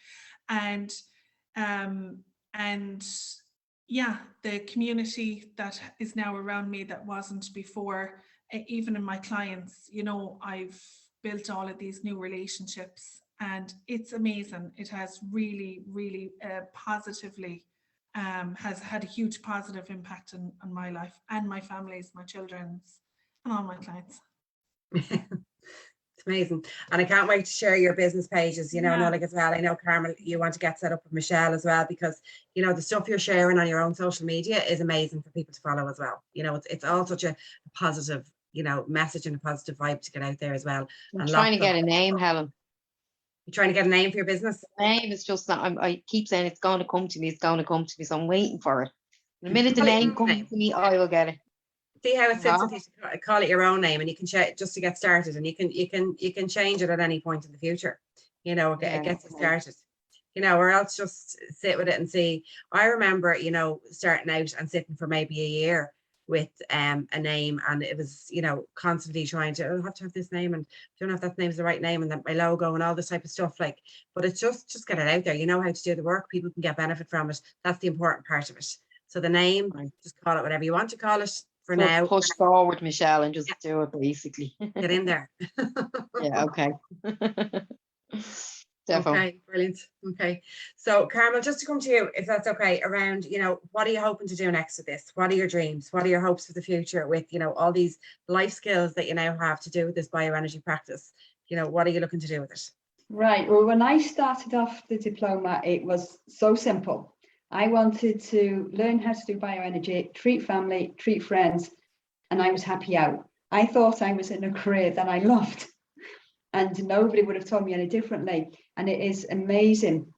And yeah, the community that is now around me that wasn't before, even in my clients, you know, I've built all of these new relationships, and it's amazing. It has really, really positively has had a huge positive impact on my life and my family's, my children's, and all my clients. It's amazing. And I can't wait to share your business pages, you know, Yeah. Nolik as well. I know, Carmel, you want to get set up with Michelle as well, because, you know, the stuff you're sharing on your own social media is amazing for people to follow as well. You know, it's all such a positive, you know, message and a positive vibe to get out there as well. I'm And trying to lots get a name, Helen. You're trying to get a name for your business? Name is just not, I keep saying it's going to come to me, it's going to come to me, so I'm waiting for it. The minute the Call it name your comes name. to me, I will get it. See how it sits Uh-huh. with you to call it your own name, and you can just to get started, and you can change it at any point in the future. You know, Yeah, it gets you okay. started. You know, or else just sit with it and see. I remember, you know, starting out and sitting for maybe a year with a name, and it was, you know, constantly trying to, I have to have this name, and don't know if that name is the right name, and then my logo and all this type of stuff. Like, but it's just get it out there. You know how to do the work. People can get benefit from it. That's the important part of it. So the name, Right. just call it whatever you want to call it for So now. push forward, Michelle, and just do it basically. Get in there. Yeah, okay. Defo. Okay, brilliant. Okay. So Carmel, just to come to you, if that's okay, around, what are you hoping to do next with this? What are your dreams? What are your hopes for the future with, all these life skills that you now have to do with this bioenergy practice? What are you looking to do with it? Right. Well, when I started off the diploma, it was so simple. I wanted to learn how to do bioenergy, treat family, treat friends, and I was happy out. I thought I was in a career that I loved, and nobody would have told me any differently. And it is amazing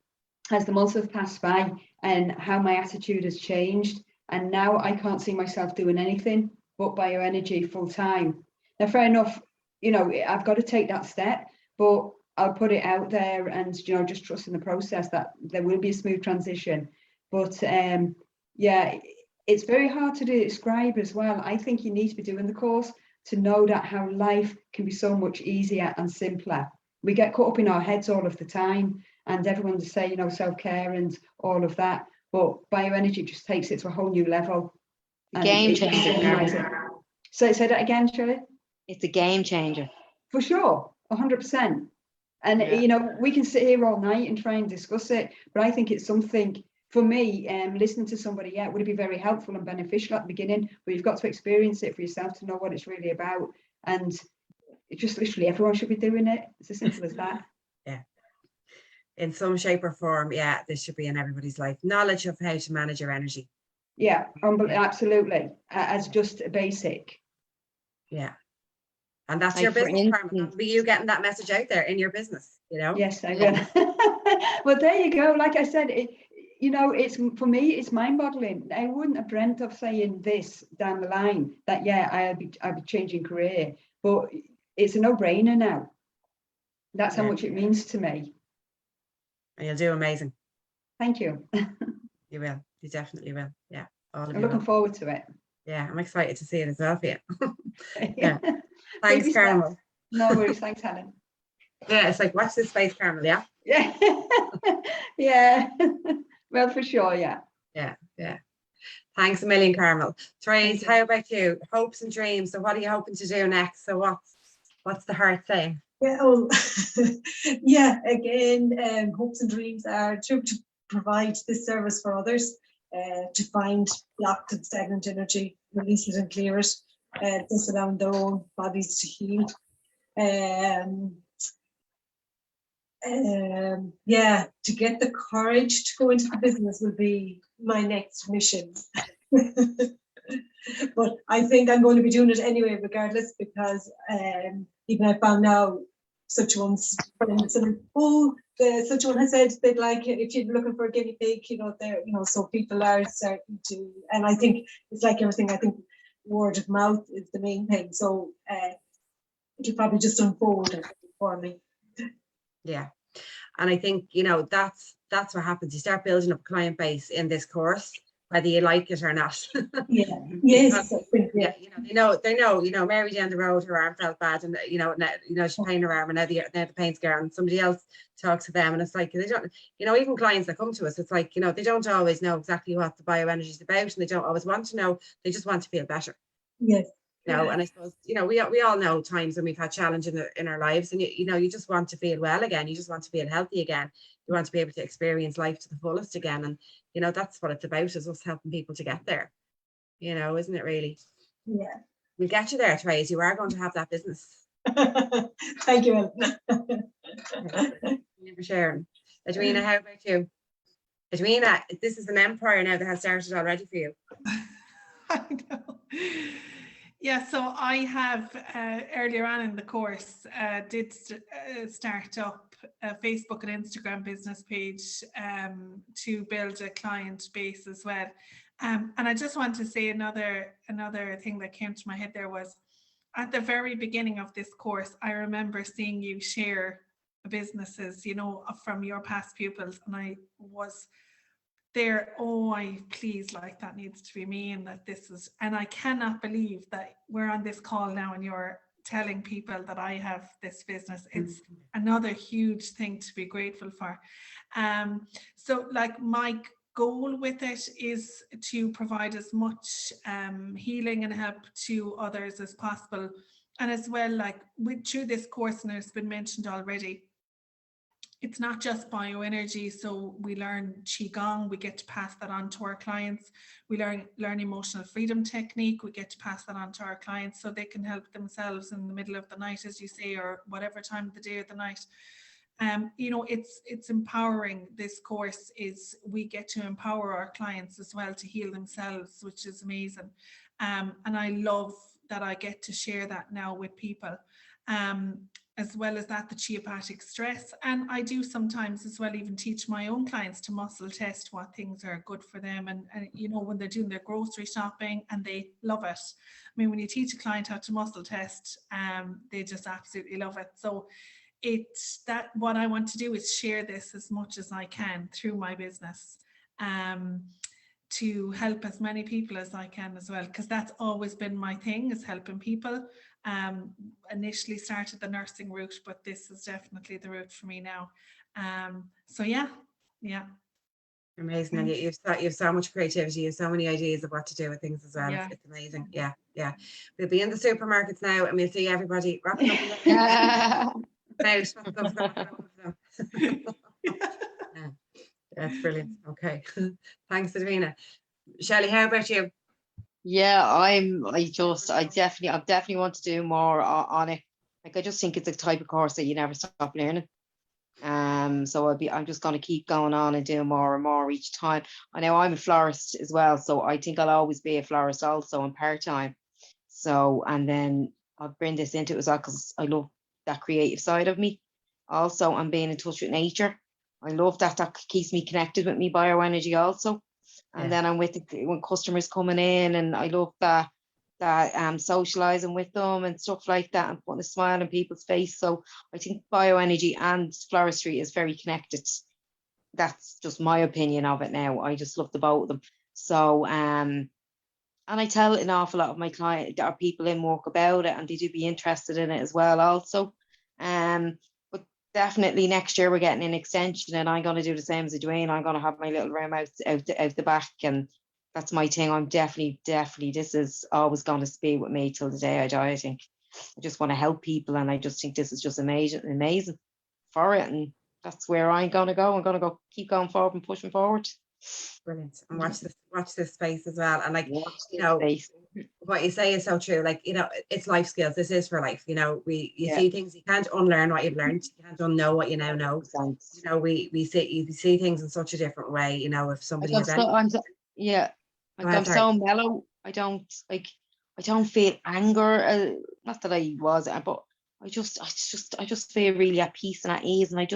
as the months have passed by and how my attitude has changed. And now I can't see myself doing anything but bioenergy full time. Now, fair enough, I've got to take that step, but I'll put it out there and, just trust in the process that there will be a smooth transition. But yeah, it's very hard to describe as well. I think you need to be doing the course to know that how life can be so much easier and simpler. We get caught up in our heads all of the time, and everyone to say, self-care and all of that. But bioenergy just takes it to a whole new level. Game changer. So say that again, Shirley. It's a game changer. For sure, 100%. And, Yeah. we can sit here all night and try and discuss it, but I think it's something, for me, listening to somebody, would it be very helpful and beneficial at the beginning, but you've got to experience it for yourself to know what it's really about. And it just literally everyone should be doing it. It's as simple as that. Yeah. In some shape or form, this should be in everybody's life. Knowledge of how to manage your energy. Yeah, absolutely. As just a basic. Yeah. And that's Like, your for business, Carmen. instance- That'll be you getting that message out there in your business, Yes, I Yeah. will. Well, there you go. Like I said, it's for me, it's mind-boggling. I wouldn't have dreamt of saying this down the line that I'll be changing career, but it's a no-brainer now. That's how Yeah. much it means to me. And you'll do amazing. Thank you. You will. You definitely will. Yeah. All of I'm you looking will. forward to it. Yeah, I'm excited to see it as well for you. Yeah. Thanks, Baby steps. Carmel. No worries. Thanks, Helen. Yeah, it's like, watch this space, Carmel, yeah? Yeah. Yeah. Well, for sure, yeah. Yeah, yeah. Thanks a million, Carmel. Therese, Thank you. how about you? Hopes and dreams. So what are you hoping to do next? So what's the heart saying? Yeah, oh, yeah, again, hopes and dreams are to provide this service for others, to find blocked and stagnant energy, release it and clear it, just allowing their own bodies to heal. Yeah, to get the courage to go into the business will be my next mission. But I think I'm going to be doing it anyway, regardless, because even I found now such one's friends and such one has said they'd like it if you're looking for a guinea pig, there, so people are starting to, and I think it's like everything, I think word of mouth is the main thing. So it'll probably just unfold for me. Yeah. And I think, that's what happens. You start building up a client base in this course, whether you like it or not. Yeah. Yes. Yeah. They know, Mary down the road, her arm felt bad, and she's pain her arm, and now the pain's gone, and somebody else talks to them, and it's like they don't, even clients that come to us, it's like, they don't always know exactly what the bioenergy is about, and they don't always want to know. They just want to feel better. Yes. And I suppose, we all know times when we've had challenge in our lives, and you just want to feel well again. You just want to feel healthy again. You want to be able to experience life to the fullest again. And, that's what it's about, is us helping people to get there, isn't it really? Yeah. We'll get you there, Therese. You are going to have that business. Thank you. Thank you for sharing. Edwina, how about you? Edwina, this is an empire now that has started already for you. I know. Yeah, so I have earlier on in the course did start up a Facebook and Instagram business page to build a client base as well. And I just want to say another thing that came to my head there was, at the very beginning of this course, I remember seeing you share businesses, from your past pupils, and I was there, please, like, that needs to be me, and that this is, and I cannot believe that we're on this call now and you're telling people that I have this business. It's another huge thing to be grateful for. So like, my goal with it is to provide as much healing and help to others as possible, and as well, like, through this course, and it's been mentioned already, it's not just bioenergy. So we learn qigong, we get to pass that on to our clients. We learn emotional freedom technique, we get to pass that on to our clients so they can help themselves in the middle of the night, as you say, or whatever time of the day or the night. You know, it's empowering. This course is, we get to empower our clients as well to heal themselves, which is amazing. And I love that I get to share that now with people. As well as that, the geopathic stress. And I do sometimes as well even teach my own clients to muscle test what things are good for them. And you know, when they're doing their grocery shopping, and they love it. I mean, when you teach a client how to muscle test, they just absolutely love it. So it's that, what I want to do is share this as much as I can through my business, to help as many people as I can as well, because that's always been my thing, is helping people. Initially started the nursing route, but this is definitely the route for me now. So yeah. Amazing. And you've so much creativity, you have so many ideas of what to do with things as well. Yeah. It's amazing. Yeah. We'll be in the supermarkets now, and we'll see everybody wrapping up in yeah, that's brilliant. Okay. Thanks, Edwina. Shelley, how about you? Yeah, I definitely want to do more on it. Like, I just think it's a type of course that you never stop learning. So I'm just going to keep going on and doing more and more each time. I know I'm a florist as well, so I think I'll always be a florist also on part-time. So, and then I'll bring this into it as well, because I love that creative side of me also, and being in touch with nature. I love that keeps me connected with me bioenergy also. And then I'm with when customers coming in, and I love that socializing with them and stuff like that, and putting a smile on people's face. So I think bioenergy and floristry is very connected. That's just my opinion of it now. I just love the both of them. So and I tell an awful lot of my clients, our people in work, about it, and they do be interested in it as well also. But definitely next year we're getting an extension, and I'm going to do the same as Dwayne. I'm going to have my little room out the back, and that's my thing. I'm definitely, this is always going to be with me till the day I die. I think I just want to help people, and I just think this is just amazing for it, and that's where I'm going to go. I'm going to keep going forward and pushing forward. Brilliant. And watch this space as well. And like, Watch you this know, space. what you say is so true. Like, you know, it's life skills. This is for life. You know, you see things, you can't unlearn what you've learned. You can't unknow what you now know. You know, you see things in such a different way. You know, if somebody has any, I'm so mellow. I don't feel anger. Not that I was, but I just feel really at peace and at ease. And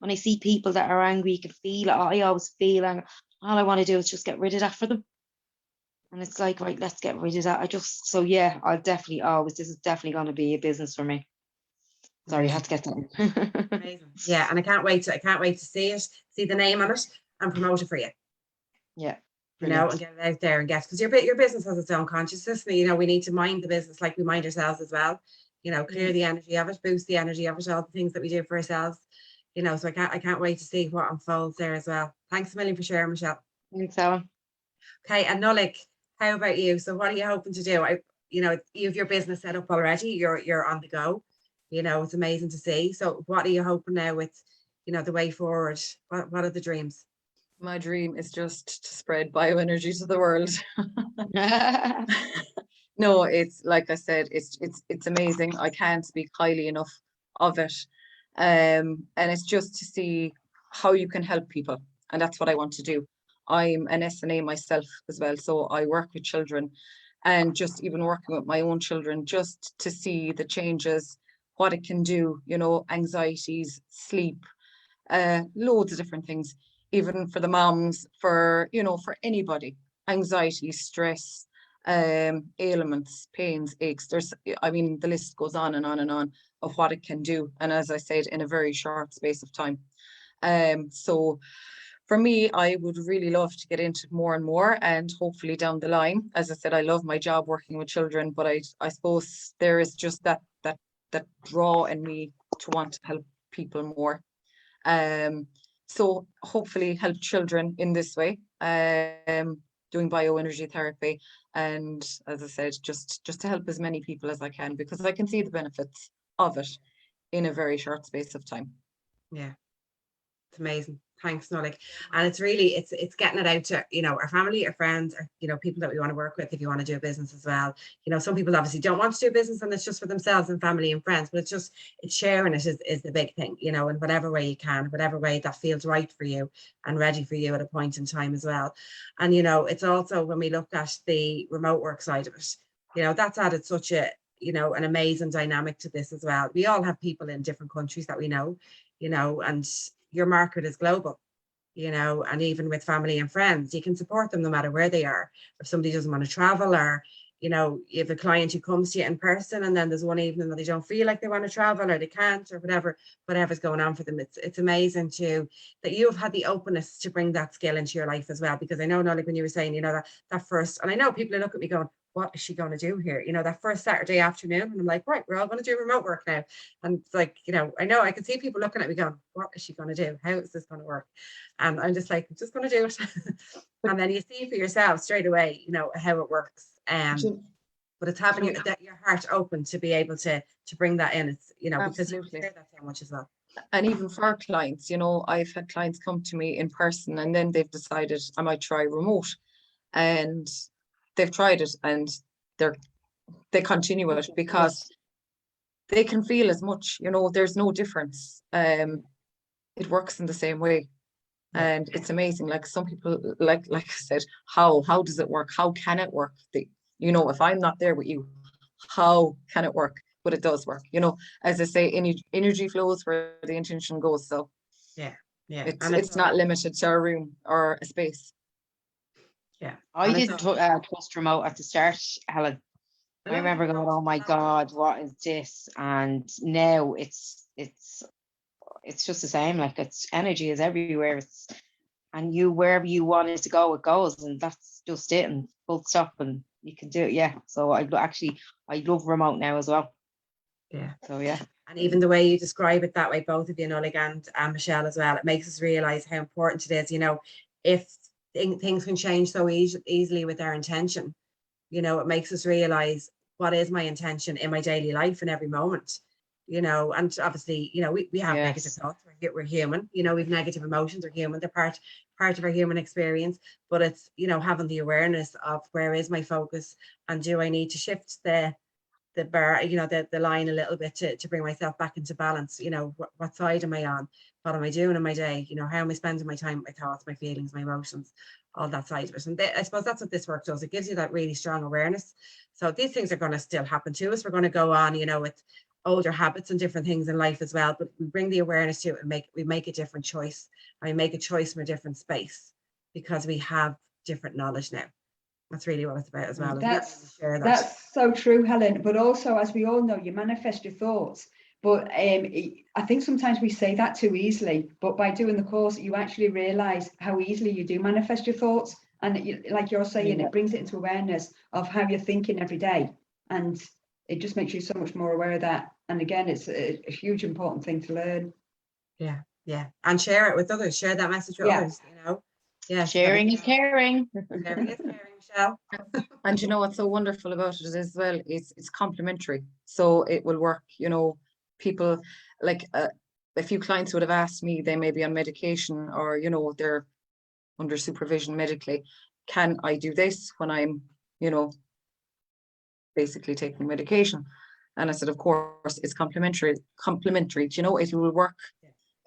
when I see people that are angry, you can feel it. I always feel anger. All I want to do is just get rid of that for them. And it's like, right, let's get rid of that. I'll definitely this is definitely going to be a business for me. Sorry, I had to get that. Amazing. Yeah, and I can't wait to see the name on it, and promote it for you. Yeah. You know, and get it out there, and because your business has its own consciousness. You know, we need to mind the business like we mind ourselves as well. You know, clear the energy of it, boost the energy of it, all the things that we do for ourselves. You know, so I can't wait to see what unfolds there as well. Thanks a million for sharing, Michelle. Thanks, Alan. Okay, and Nolik, how about you? So what are you hoping to do? You know, you have your business set up already. You're on the go. You know, it's amazing to see. So what are you hoping now with, you know, the way forward? What are the dreams? My dream is just to spread bioenergy to the world. No, it's like I said, it's amazing. I can't speak highly enough of it. And it's just to see how you can help people. And that's what I want to do. I'm an SNA myself as well. So I work with children, and just even working with my own children, just to see the changes, what it can do, you know, anxieties, sleep, loads of different things, even for the moms, for anybody, anxiety, stress, ailments, pains, aches. The list goes on and on and on of what it can do. And as I said, in a very short space of time. So for me, I would really love to get into more and more, and hopefully down the line, as I said, I love my job working with children, but I suppose there is just that draw in me to want to help people more. So hopefully help children in this way, doing bioenergy therapy, and as I said, just to help as many people as I can, because I can see the benefits of it in a very short space of time. Yeah, That's amazing. Thanks, Nolik. And it's really, it's getting it out to, you know, our family, our friends, or, you know, people that we want to work with if you want to do a business as well. You know, some people obviously don't want to do a business and it's just for themselves and family and friends, but it's sharing it is the big thing, you know, in whatever way you can, whatever way that feels right for you and ready for you at a point in time as well. And, you know, it's also when we look at the remote work side of it, you know, that's added such a, you know, an amazing dynamic to this as well. We all have people in different countries that we know, you know, and your market is global, you know, and even with family and friends, you can support them no matter where they are. If somebody doesn't want to travel, or, you know, you have a client who comes to you in person and then there's one evening that they don't feel like they want to travel or they can't or whatever's going on for them. It's amazing too that you have had the openness to bring that skill into your life as well, because I know, like when you were saying, you know, that first, and I know people look at me going, what is she going to do here? You know, that first Saturday afternoon, and I'm like, right, we're all going to do remote work now. And it's like, you know, I can see people looking at me going, what is she going to do? How is this going to work? And I'm just like, I'm just going to do it. And then you see for yourself straight away, you know, how it works. But it's having your heart open to be able to bring that in. It's, you know, because you hear that so much as well. And even for our clients, you know, I've had clients come to me in person and then they've decided I might try remote, and they've tried it and they continue it because they can feel as much, you know, there's no difference. It works in the same way. And it's amazing. Like some people, like I said, how does it work? How can it work? You know, if I'm not there with you, how can it work? But it does work. You know, as I say, energy flows where the intention goes. So yeah, it's not limited to a room or a space. Yeah, I didn't trust remote at the start, Helen. I remember going, oh my God, what is this? And now it's just the same. Like, it's energy is everywhere. And you, wherever you want it to go, it goes, and that's just it, and full stop, and you can do it. Yeah. So I love remote now as well. Yeah. So yeah. And even the way you describe it that way, both of you, Nolik and Michelle as well, it makes us realize how important it is. You know, if things can change so easily with our intention, you know, it makes us realize, what is my intention in my daily life in every moment, you know. And obviously, you know, we have negative thoughts, we're human, you know, we've negative emotions, are human, they're part of our human experience. But it's, you know, having the awareness of where is my focus, and do I need to shift the bar, you know, the line a little bit to bring myself back into balance. You know, what side am I on? What am I doing in my day? You know, how am I spending my time, my thoughts, my feelings, my emotions, all that side of it. And I suppose that's what this work does. It gives you that really strong awareness. So these things are going to still happen to us. We're going to go on, you know, with older habits and different things in life as well. But we bring the awareness to it and we make a different choice. And we make a choice from a different space because we have different knowledge now. That's really what it's about as well. That's so true, Helen. But also, as we all know, you manifest your thoughts. But I think sometimes we say that too easily. But by doing the course, you actually realise how easily you do manifest your thoughts. And like you're saying, it brings it into awareness of how you're thinking every day. And it just makes you so much more aware of that. And again, it's a huge important thing to learn. Yeah, yeah. And share it with others. Share that message with others, you know. Yeah, sharing is caring. Sharing is caring, Michelle. And you know what's so wonderful about it as well, it's complementary. So it will work, you know. People, like a few clients would have asked me, they may be on medication, or, you know, they're under supervision medically. Can I do this when I'm, you know, basically taking medication? And I said, of course, it's complementary. You know, it will work.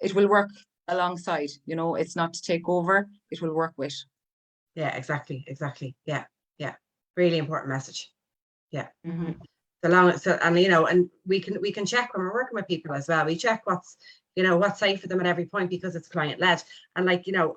It will work alongside, you know, it's not to take over, it will work with. Yeah, exactly. Yeah. Really important message. Yeah. Mm-hmm. And you know, and we can check when we're working with people as well. We check what's safe for them at every point, because it's client led. And like, you know,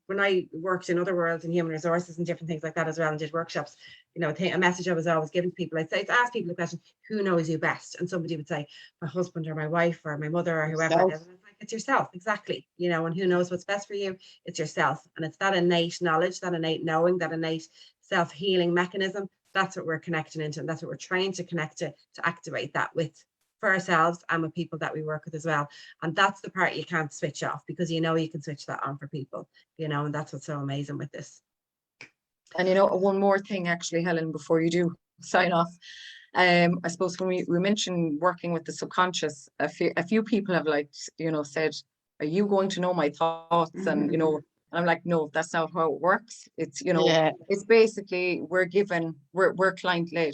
when I worked in other worlds in human resources and different things like that as well, and did workshops, you know, a message I was always giving to people, I'd say, to ask people the question, who knows you best? And somebody would say, my husband or my wife or my mother or whoever it is. And it's like, it's yourself, exactly. You know, and who knows what's best for you? It's yourself. And it's that innate knowledge, that innate knowing, that innate self-healing mechanism. That's what we're connecting into, and that's what we're trying to connect to activate that with, for ourselves and with people that we work with as well. And that's the part you can't switch off, because you know you can switch that on for people, you know, and that's what's so amazing with this. And you know, one more thing actually, Helen, before you do sign off, I suppose when we mentioned working with the subconscious, a few people have, like, you know, said, are you going to know my thoughts? And, you know, and I'm like, no, that's not how it works. It's, you know, Yeah. it's basically we're client led.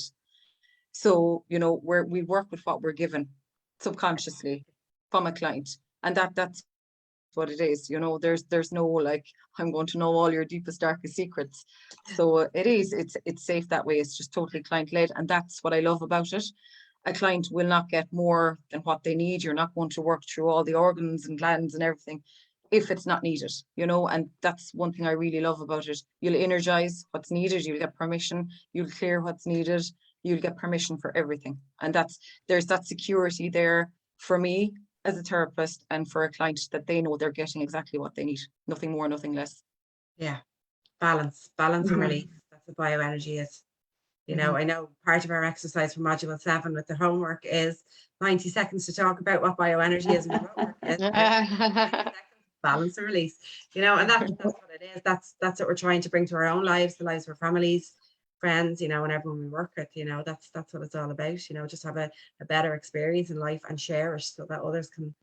So, you know, we work with what we're given subconsciously from a client. And that's what it is. You know, there's no like, I'm going to know all your deepest, darkest secrets. So it's safe that way. It's just totally client led. And that's what I love about it. A client will not get more than what they need. You're not going to work through all the organs and glands and everything if it's not needed, you know, and that's one thing I really love about it. You'll energize what's needed, you'll get permission, you'll clear what's needed, you'll get permission for everything. And there's that security there for me as a therapist and for a client that they know they're getting exactly what they need. Nothing more, nothing less. Yeah. Balance and release. That's what bioenergy is. You know, I know part of our exercise for module 7 with the homework is 90 seconds to talk about what bioenergy is and what homework is. 90 seconds, balance and release, you know, and that's what it is. That's what we're trying to bring to our own lives, the lives of our families, friends, you know, and everyone we work with, you know, that's what it's all about, you know, just have a better experience in life and share it so that others can,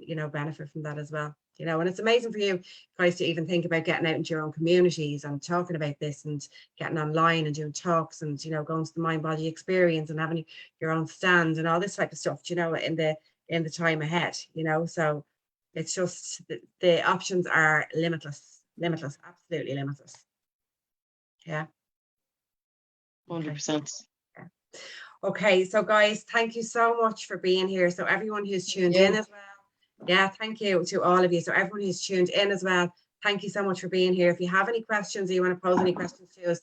you know, benefit from that as well. You know, and it's amazing for you guys to even think about getting out into your own communities and talking about this and getting online and doing talks and, you know, going to the mind body experience and having your own stand and all this type of stuff, you know, in the time ahead, you know. So it's just the options are limitless, absolutely limitless. Yeah. 100%. Yeah. Okay, so guys, thank you so much for being here. So everyone who's tuned in as well. Yeah, thank you to all of you. So everyone who's tuned in as well, thank you so much for being here. If you have any questions or you want to pose any questions to us,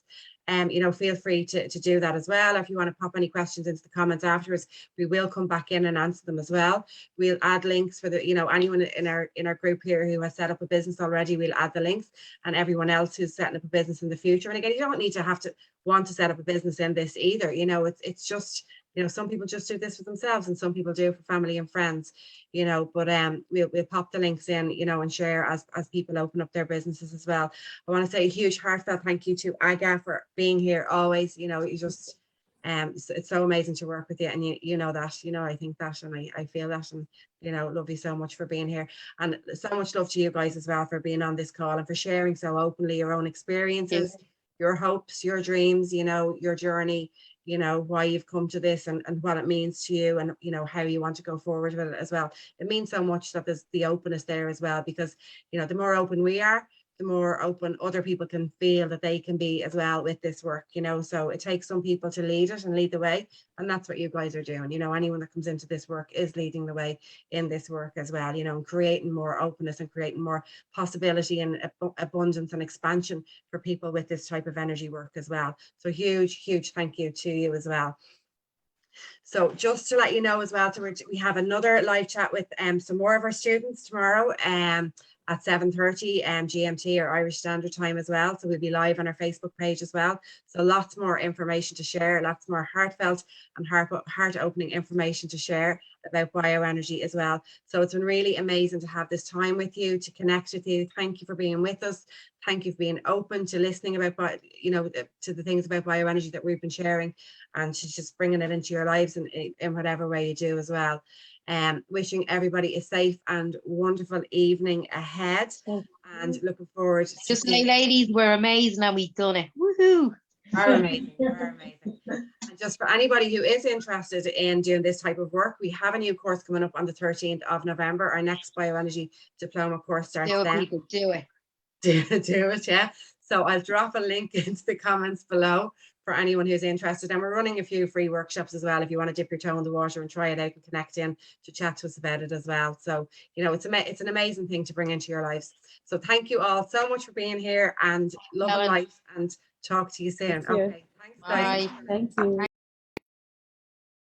you know, feel free to do that as well. If you want to pop any questions into the comments afterwards, we will come back in and answer them as well. We'll add links for the, you know, anyone in our group here who has set up a business already, we'll add the links, and everyone else who's setting up a business in the future. And again, you don't need to want to set up a business in this either. You know, it's just, you know, some people just do this for themselves and some people do it for family and friends, you know, but we'll pop the links in, you know, and share as people open up their businesses as well. I want to say a huge heartfelt thank you to Aga for being here always. You know, you just it's so amazing to work with you, and you know that, you know, I think that, and I feel that, and you know, love you so much for being here, and so much love to you guys as well for being on this call and for sharing so openly your own experiences, your hopes, your dreams, you know, your journey, you know, why you've come to this and what it means to you, and you know, how you want to go forward with it as well. It means so much that there's the openness there as well, because you know, the more open we are, the more open other people can feel that they can be as well with this work, you know. So it takes some people to lead it and lead the way, and that's what you guys are doing. You know, anyone that comes into this work is leading the way in this work as well, you know, and creating more openness and creating more possibility and abundance and expansion for people with this type of energy work as well. So huge thank you to you as well. So just to let you know as well, so we have another live chat with some more of our students tomorrow at 7:30 GMT or Irish Standard Time as well. So we'll be live on our Facebook page as well. So lots more information to share, lots more heartfelt and heart-opening information to share about bioenergy as well. So it's been really amazing to have this time with you, to connect with you. Thank you for being with us. Thank you for being open to listening about, you know, to the things about bioenergy that we've been sharing, and to just bringing it into your lives in whatever way you do as well. Wishing everybody a safe and wonderful evening ahead, and looking forward to just say, ladies, we're amazing and we've done it. Woohoo! Are amazing. And just for anybody who is interested in doing this type of work, we have a new course coming up on the 13th of November. Our next bioenergy diploma course starts then. People do it. Do it, yeah. So I'll drop a link into the comments below for anyone who's interested. And we're running a few free workshops as well if you want to dip your toe in the water and try it out and connect in to chat to us about it as well. So, you know, it's an amazing thing to bring into your lives. So thank you all so much for being here, and love and light, and talk to you soon. Okay, thanks guys. Bye. Thank you.